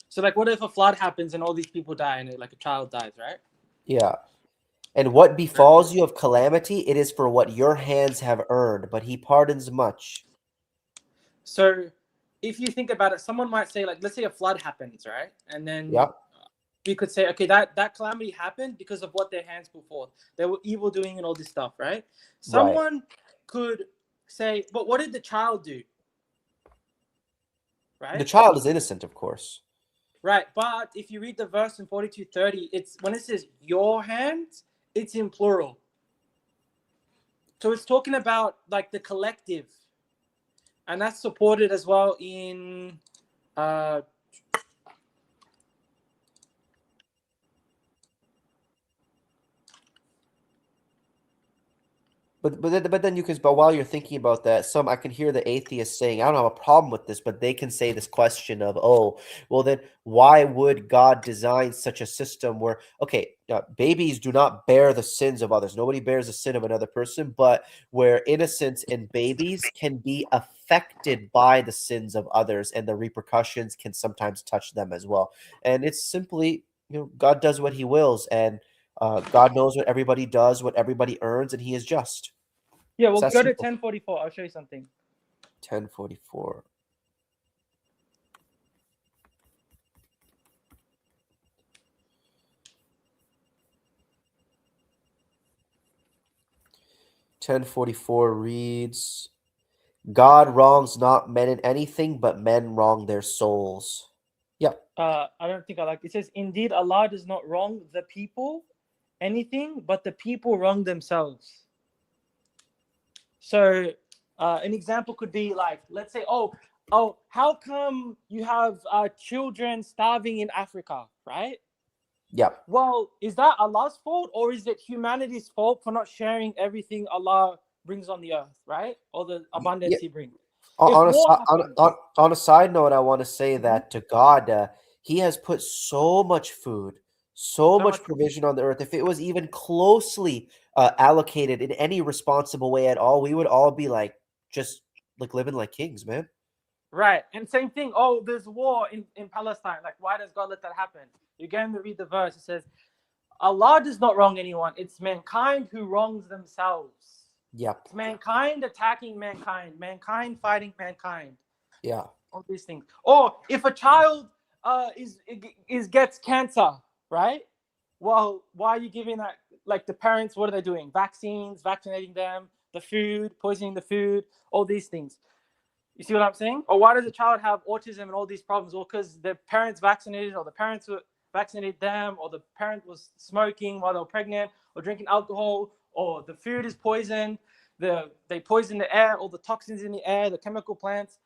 So, like, what if a flood happens and all these people die and like a child dies, right? Yeah. And what befalls you of calamity, it is for what your hands have earned, but he pardons much. So if you think about it, someone might say, like, let's say a flood happens, right? And then Yep. we could say, okay, that calamity happened because of what their hands put forth. They were evil doing and all this stuff, right? Someone could say, but what did the child do? Right? The child is innocent, of course. Right. But if you read the verse in 42:30, it's when it says your hands, it's in plural. So it's talking about, like, the collective. And that's supported as well in But then you can, but while you're thinking about that, I can hear the atheists saying, I don't have a problem with this, but they can say this question of, oh, well then why would God design such a system where, okay, babies do not bear the sins of others. Nobody bears the sin of another person, but where innocence in babies can be affected by the sins of others and the repercussions can sometimes touch them as well. And it's simply, God does what he wills, and God knows what everybody does, what everybody earns, and he is just. yeah, we'll It's that go to simple. 1044. I'll show you something. 1044. Reads, God wrongs not men in anything, but men wrong their souls. Yep. I don't think I like it. It says, indeed, Allah does not wrong the people anything, but the people wrong themselves. So an example could be, like, let's say, oh, how come you have children starving in Africa, right? Yeah. Well, is that Allah's fault, or is it humanity's fault for not sharing everything Allah brings on the earth, right? Or the abundance He brings. If On a, war happens, on a side note, I want to say Mhm. that to God, He has put so much food, so So much much- provision on the earth. If it was even closely allocated in any responsible way at all, we would all be like just like living like kings, man. right? And same thing. Oh, there's war in Palestine. Like, why does God let that happen? You go and read the verse. It says, Allah does not wrong anyone. It's mankind who wrongs themselves. Yep. It's mankind attacking mankind, mankind fighting mankind. Yeah. All these things. Or if a child is gets cancer, right? Well, why are you giving that? Like the parents, what are they doing? Vaccines, vaccinating them, the food, poisoning the food, all these things. You see what I'm saying? Or why does a child have autism and all these problems? Well, because their parents vaccinated, or the parents were vaccinated them, or the parent was smoking while they were pregnant, or drinking alcohol, or the food is poisoned. They poison the air, all the toxins in the air, the chemical plants.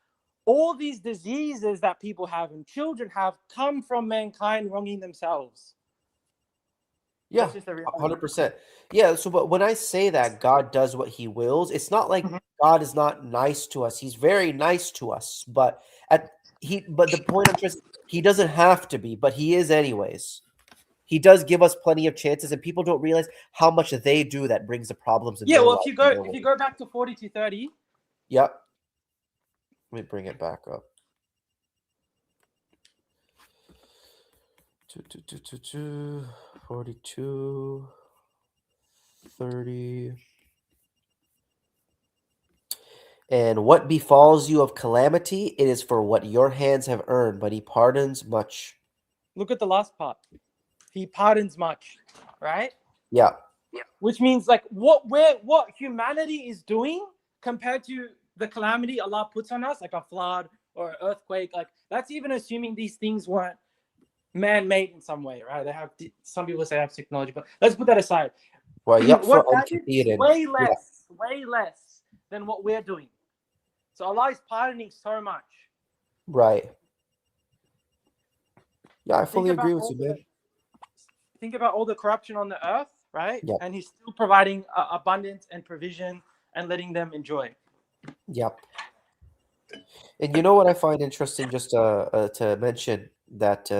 All these diseases that people have and children have come from mankind wronging themselves. Yeah, That's just a reality. 100%. Yeah, so but when I say that God does what he wills, it's not like Mhm. God is not nice to us. He's very nice to us, but the point I'm just he doesn't have to be, but he is anyways. He does give us plenty of chances, and people don't realize how much they do that brings the problems in Yeah, their well, life. if you go back to 4230, Yep. Let me bring it back up. 42, 30. And what befalls you of calamity, it is for what your hands have earned, but he pardons much. look at the last part. He pardons much, right? Yeah. Which means like what humanity is doing compared to the calamity Allah puts on us, like a flood or an earthquake, like that's even assuming these things weren't man-made in some way, right? They have some people say they have technology, but let's put that aside. What that is way less than what we're doing. So Allah is pardoning so much. Right. Yeah, I Think fully about agree with all you, the man. think about all the corruption on the earth, right? Yep. And He's still providing abundance and provision and letting them enjoy. Yep. And you know what I find interesting, just to mention that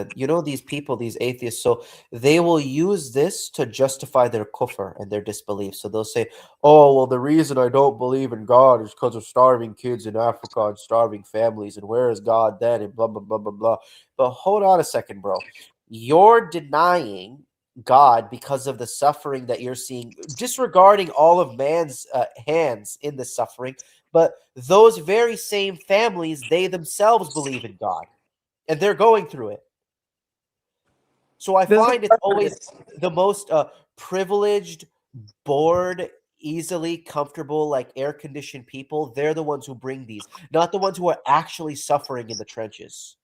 these people, these atheists, so they will use this to justify their kufr and their disbelief. So they'll say, "Oh, well, the reason I don't believe in God is because of starving kids in Africa and starving families, and where is God then?" And blah blah blah blah blah. But hold on a second, bro. You're denying God because of the suffering that you're seeing, disregarding all of man's hands in the suffering. But those very same families, they themselves believe in God, and they're going through it. So I There's a find it's always the most privileged, bored, easily comfortable, like air-conditioned people. They're the ones who bring these, not the ones who are actually suffering in the trenches.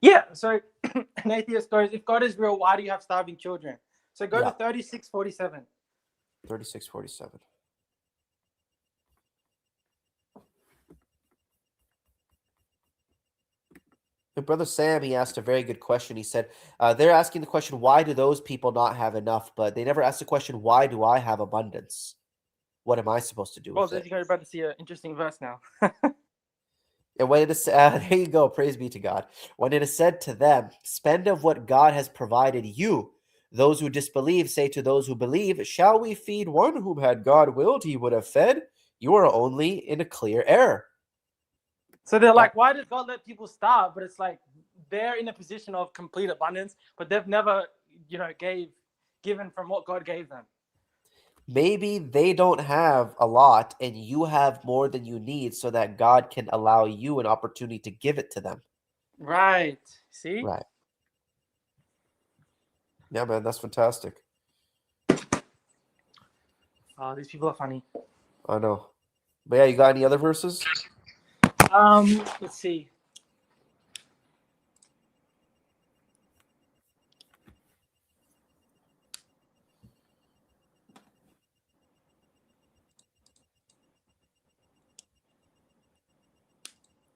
Yeah, so an atheist goes, if God is real, why do you have starving children? So go to 3647. 3647. Brother Sam, he asked a very good question. He said, they're asking the question, why do those people not have enough? But they never asked the question, why do I have abundance? What am I supposed to do Oh, with it? you're about to see an interesting verse now. And when it is, there you go, praise be to God. When it is said to them, spend of what God has provided you. Those who disbelieve say to those who believe, shall we feed one whom had God willed he would have fed? You are only in a clear error. So they're like, why does God let people starve? But it's like they're in a position of complete abundance, but they've never, given from what God gave them. Maybe they don't have a lot and you have more than you need so that God can allow you an opportunity to give it to them. Right. See? Right. Yeah, man, that's fantastic. Oh, these people are funny. I know. But yeah, you got any other verses? Let's see.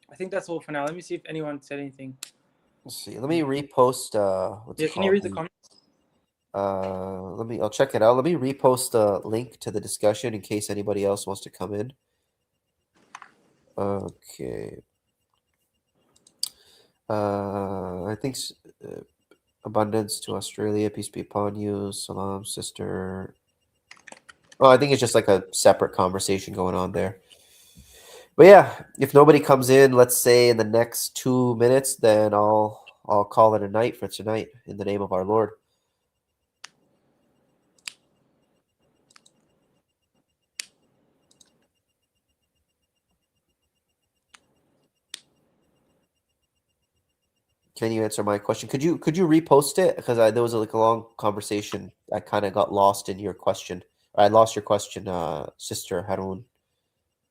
I think that's all for now. Let me see if anyone said anything. Let's see. Let me repost Can you read the comments? I'll check it out. Let me repost the link to the discussion in case anybody else wants to come in. Okay. I think abundance to Australia, peace be upon you. Salam, sister. Oh, I think it's just like a separate conversation going on there. But yeah, if nobody comes in, let's say in the next 2 minutes, then I'll call it a night for tonight in the name of our Lord. Can you answer my question? Could you repost it? Because there was like a long conversation. I kind of got lost in your question. I lost your question, Sister Harun.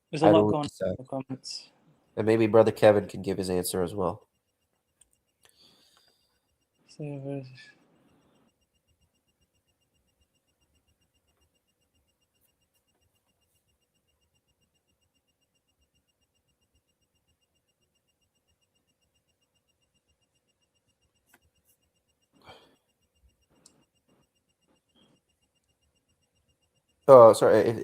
There's a lot going on in the comments. And maybe Brother Kevin can give his answer as well. Oh, sorry.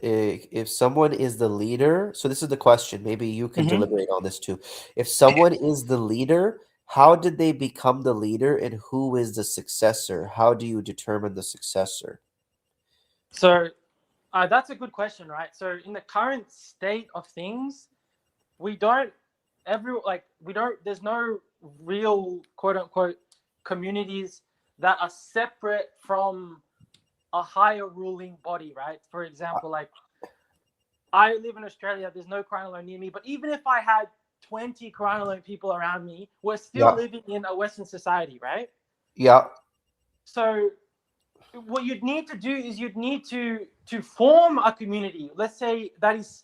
If someone is the leader, so this is the question. Maybe you can deliberate on this too. If someone is the leader, how did they become the leader, and who is the successor? How do you determine the successor? So that's a good question, right? So in the current state of things, there's no real quote unquote communities that are separate from a higher ruling body, right? For example, like I live in Australia, there's no Quran alone near me, but even if I had 20 Quran alone people around me, we're still living in a Western society, right? Yeah. So what you'd need to do is you'd need to form a community, let's say that is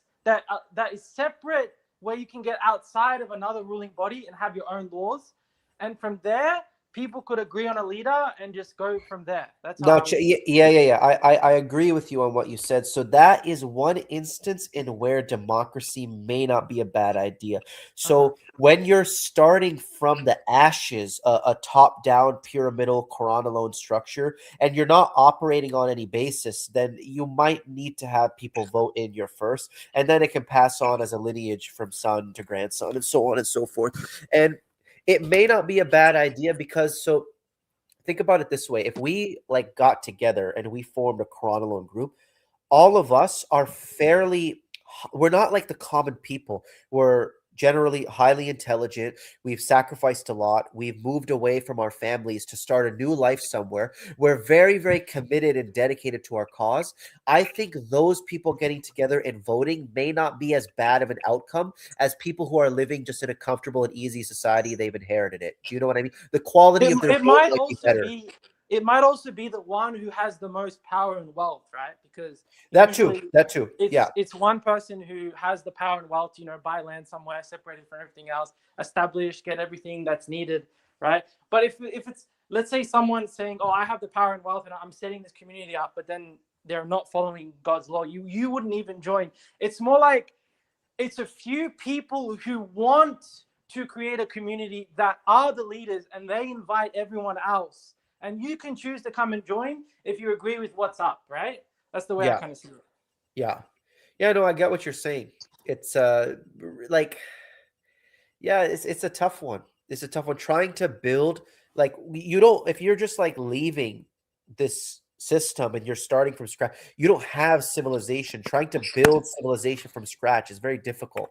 separate, where you can get outside of another ruling body and have your own laws, and from there people could agree on a leader and just go from there. That's how I agree with you on what you said. So that is one instance in where democracy may not be a bad idea. So when you're starting from the ashes, a top-down pyramidal Quran alone structure, and you're not operating on any basis, then you might need to have people vote in your first, and then it can pass on as a lineage from son to grandson and so on and so forth. And it may not be a bad idea because, so think about it this way. If we like got together and we formed a Quran alone group, all of us are we're not like the common people. We're generally highly intelligent. We've sacrificed a lot. We've moved away from our families to start a new life somewhere. We're very, very committed and dedicated to our cause. I think those people getting together and voting may not be as bad of an outcome as people who are living just in a comfortable and easy society. They've inherited it. Do you know what I mean? The quality of their vote might be better. It might also be the one who has the most power and wealth, right? Because that too. It's one person who has the power and wealth, buy land somewhere, separated from everything else, establish, get everything that's needed, right? But if it's, let's say someone's saying, oh, I have the power and wealth and I'm setting this community up, but then they're not following God's law, you wouldn't even join. It's more like it's a few people who want to create a community that are the leaders, and they invite everyone else. And you can choose to come and join if you agree with what's up, right? That's the way I kind of see it. Yeah, no, I get what you're saying. It's it's a tough one. It's a tough one. Trying to build, like, if you're just like leaving this system and you're starting from scratch, you don't have civilization. Trying to build civilization from scratch is very difficult.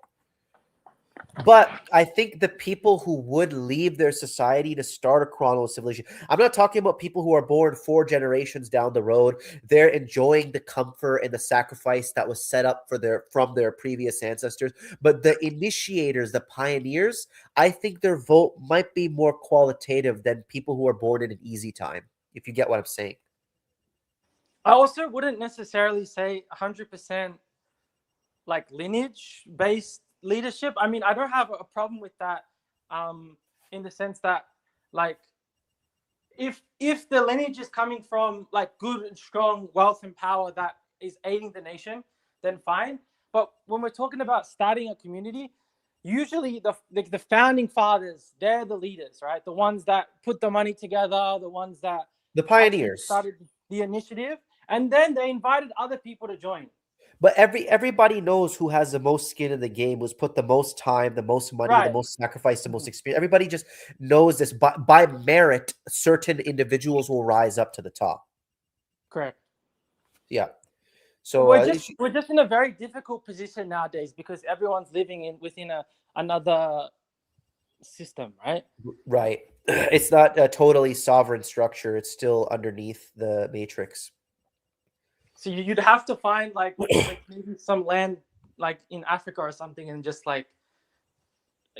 But I think the people who would leave their society to start a Quran civilization, I'm not talking about people who are born 4 generations down the road. They're enjoying the comfort and the sacrifice that was set up from their previous ancestors. But the initiators, the pioneers, I think their vote might be more qualitative than people who are born in an easy time, if you get what I'm saying. I also wouldn't necessarily say 100% like lineage-based leadership. I mean, I don't have a problem with that, in the sense that, like, if the lineage is coming from like good and strong wealth and power that is aiding the nation, then fine. But when we're talking about starting a community, usually the founding fathers, they're the leaders, right? The ones that put the money together, the ones that the pioneers started. the initiative, and then they invited other people to join. But everybody knows who has the most skin in the game, who's put the most time, the most money, the Right. most sacrifice, the most experience. Everybody just knows this. By merit, certain individuals will rise up to the top. Correct. Yeah. So we're just in a very difficult position nowadays because everyone's living within another system, right? Right. It's not a totally sovereign structure. It's still underneath the matrix. So you'd have to find like maybe some land like in Africa or something, and just like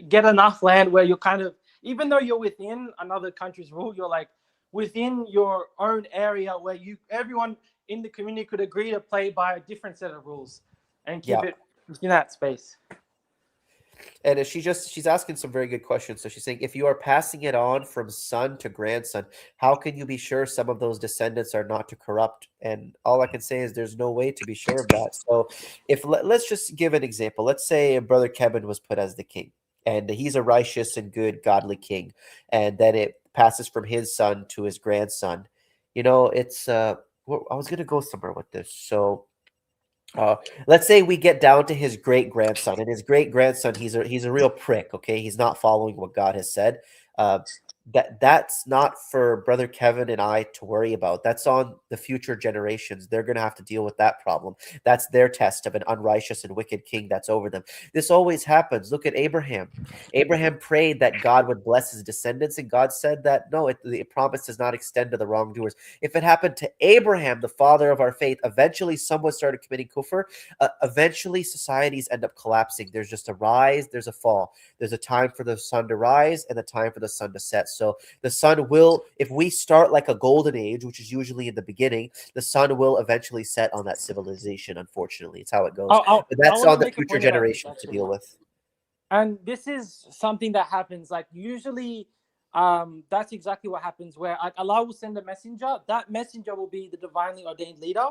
get enough land where you're kind of, even though you're within another country's rule, you're like within your own area where everyone in the community could agree to play by a different set of rules and keep it in that space. And she's asking some very good questions. So she's saying, if you are passing it on from son to grandson, how can you be sure some of those descendants are not to corrupt? And all I can say is there's no way to be sure of that. So if let's just give an example. Let's say Brother Kevin was put as the king, and he's a righteous and good, godly king, and then it passes from his son to his grandson. It's I was gonna go somewhere with this. So let's say we get down to his great grandson, and his great grandson, he's a real prick. Okay, he's not following what God has said. That's not for Brother Kevin and I to worry about. That's on the future generations. They're going to have to deal with that problem. That's their test of an unrighteous and wicked king that's over them. This always happens. Look at Abraham. Abraham prayed that God would bless his descendants, and God said that no, the promise does not extend to the wrongdoers. If it happened to Abraham, the father of our faith, eventually someone started committing kufr. Eventually societies end up collapsing. There's just a rise, there's a fall. There's a time for the sun to rise and a time for the sun to set. So the sun will, if we start like a golden age, which is usually in the beginning, the sun will eventually set on that civilization. Unfortunately, it's how it goes. But that's on the future generations to deal with. And this is something that happens, like usually that's exactly what happens, where Allah will send a messenger. That messenger will be the divinely ordained leader.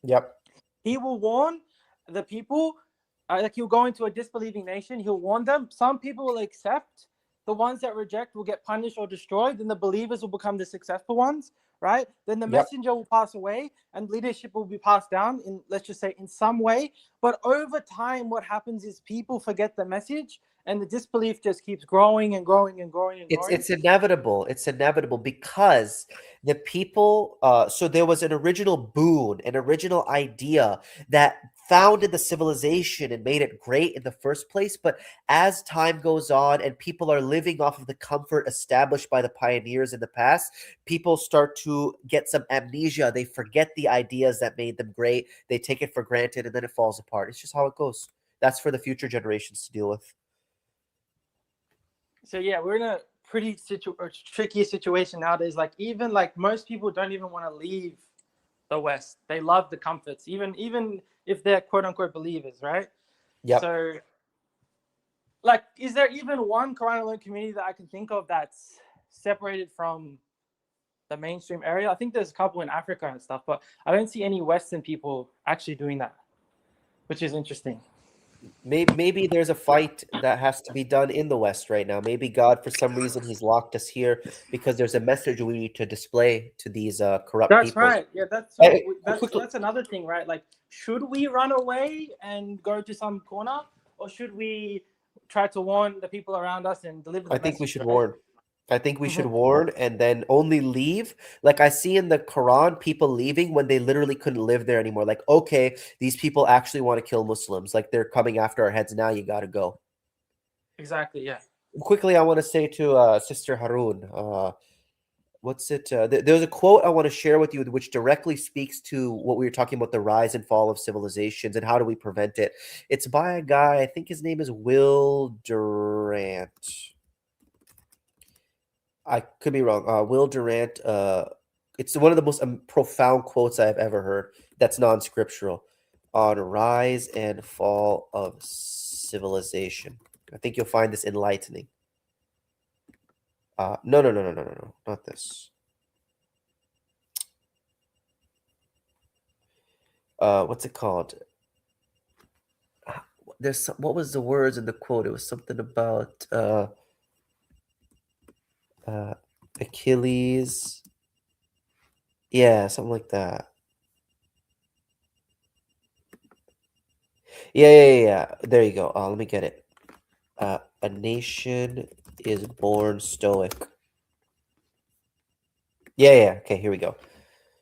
Yep. He will warn the people, like he'll go into a disbelieving nation, he'll warn them. Some people will accept. The ones that reject will get punished or destroyed. Then the believers will become the successful ones, right? Then the messenger will pass away and leadership will be passed down in, let's just say, in some way. But over time, what happens is people forget the message and the disbelief just keeps growing and growing and growing and growing. It's inevitable. It's inevitable because the people, so there was an original boon, an original idea that founded the civilization and made it great in the first place. But as time goes on and people are living off of the comfort established by the pioneers in the past, people start to get some amnesia. They forget the ideas that made them great. They take it for granted and then it falls apart. It's just how it goes. That's for the future generations to deal with. So yeah, we're in a pretty tricky situation nowadays. Like even like most people don't even want to leave the West. They love the comforts, even if they're quote unquote believers, right? Yeah. So like, is there even one Quran-alone community that I can think of that's separated from the mainstream area? I think there's a couple in Africa and stuff, but I don't see any Western people actually doing that, which is interesting. Maybe there's a fight that has to be done in the West right now. Maybe God, for some reason, he's locked us here because there's a message we need to display to these corrupt people. That's right. Yeah, that's another thing, right? Like, should we run away and go to some corner, or should we try to warn the people around us and deliver the message? I think we should warn. I think we should warn and then only leave. Like I see in the Quran, people leaving when they literally couldn't live there anymore. Like, okay, these people actually want to kill Muslims. Like they're coming after our heads now. You got to go. Exactly. Yeah. Quickly, I want to say to Sister Haroon, what's it? There's a quote I want to share with you, which directly speaks to what we were talking about, the rise and fall of civilizations and how do we prevent it. It's by a guy, I think his name is Will Durant. I could be wrong. Will Durant. It's one of the most profound quotes I've ever heard. That's non-scriptural on rise and fall of civilization. I think you'll find this enlightening. No, not this. What's it called? What was the words in the quote? It was something about Achilles. Yeah, something like that. Yeah. There you go. Let me get it. A nation is born stoic. Yeah. Okay, here we go.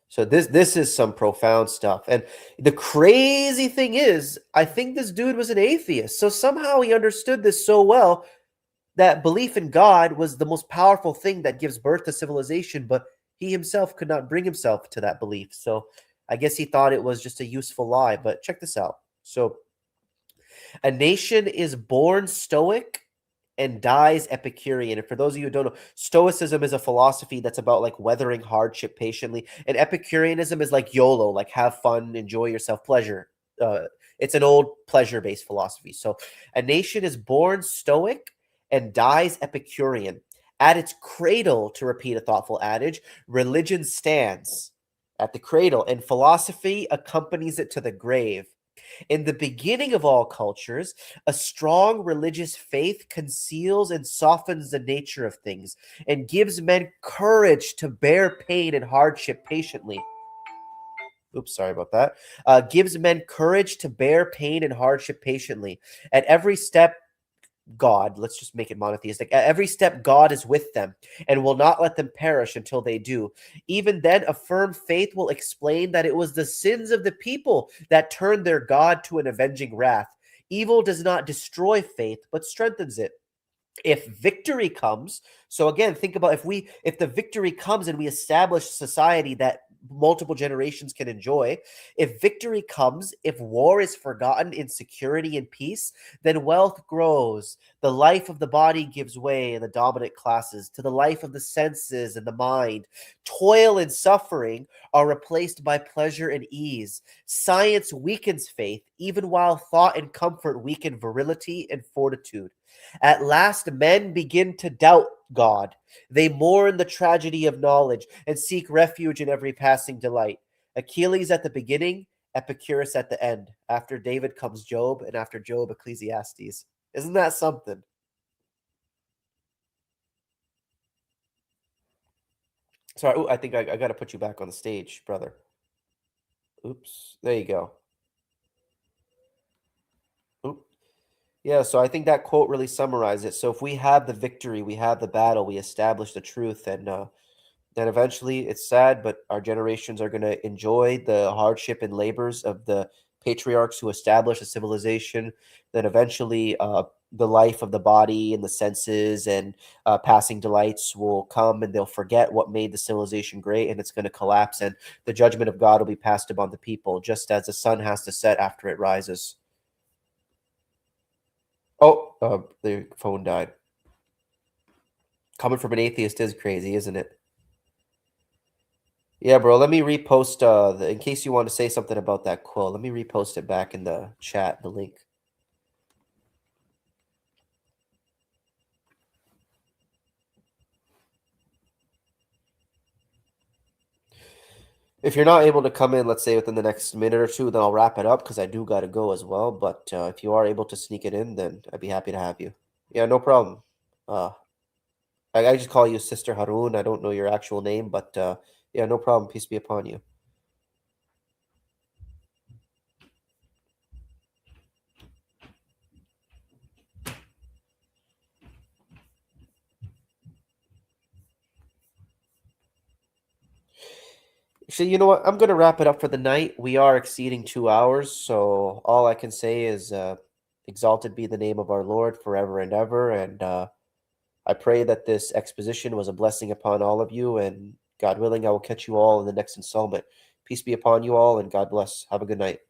So this is some profound stuff. And the crazy thing is, I think this dude was an atheist. So somehow he understood this so well that belief in God was the most powerful thing that gives birth to civilization, but he himself could not bring himself to that belief. So I guess he thought it was just a useful lie. But check this out. So a nation is born stoic and dies Epicurean. And for those of you who don't know, Stoicism is a philosophy that's about like weathering hardship patiently, and Epicureanism is like YOLO, like have fun, enjoy yourself, pleasure. Uh, it's an old pleasure-based philosophy. So a nation is born stoic and dies Epicurean. At its cradle, to repeat a thoughtful adage, religion stands at the cradle, and philosophy accompanies it to the grave. In the beginning of all cultures, a strong religious faith conceals and softens the nature of things and gives men courage to bear pain and hardship patiently. Oops, sorry about that. Gives men courage to bear pain and hardship patiently. At every step, God, let's just make it monotheistic. At every step, God is with them and will not let them perish until they do. Even then, a firm faith will explain that it was the sins of the people that turned their God to an avenging wrath. Evil does not destroy faith, but strengthens it. If victory comes, so again, think about if the victory comes and we establish a society that multiple generations can enjoy, if victory comes, if war is forgotten in security and peace, then wealth grows, the life of the body gives way in the dominant classes to the life of the senses and the mind. Toil and suffering are replaced by pleasure and ease. Science weakens faith, even while thought and comfort weaken virility and fortitude. At last, men begin to doubt God. They mourn the tragedy of knowledge and seek refuge in every passing delight. Achilles at the beginning, Epicurus at the end. After David comes Job, and after Job, Ecclesiastes. Isn't that something? Sorry, I think I got to put you back on the stage, brother. Oops, there you go. Oop. Yeah, so I think that quote really summarizes it. So if we have the victory, we have the battle, we establish the truth, and then eventually it's sad, but our generations are going to enjoy the hardship and labors of the patriarchs who established a civilization. Then eventually the life of the body and the senses and passing delights will come, and they'll forget what made the civilization great, and it's going to collapse, and the judgment of God will be passed upon the people, just as the sun has to set after it rises. Oh, the phone died. Coming from an atheist is crazy, isn't it? Yeah, bro. Let me repost in case you want to say something about that quote. Let me repost it back in the chat, the link. If you're not able to come in, let's say within the next minute or two, then I'll wrap it up because I do got to go as well. But if you are able to sneak it in, then I'd be happy to have you. Yeah, no problem. I just call you Sister Harun. I don't know your actual name, but yeah, no problem. Peace be upon you. Actually, you know what? I'm going to wrap it up for the night. We are exceeding 2 hours, so all I can say is exalted be the name of our Lord forever and ever. And I pray that this exposition was a blessing upon all of you, and God willing, I will catch you all in the next installment. Peace be upon you all, and God bless. Have a good night.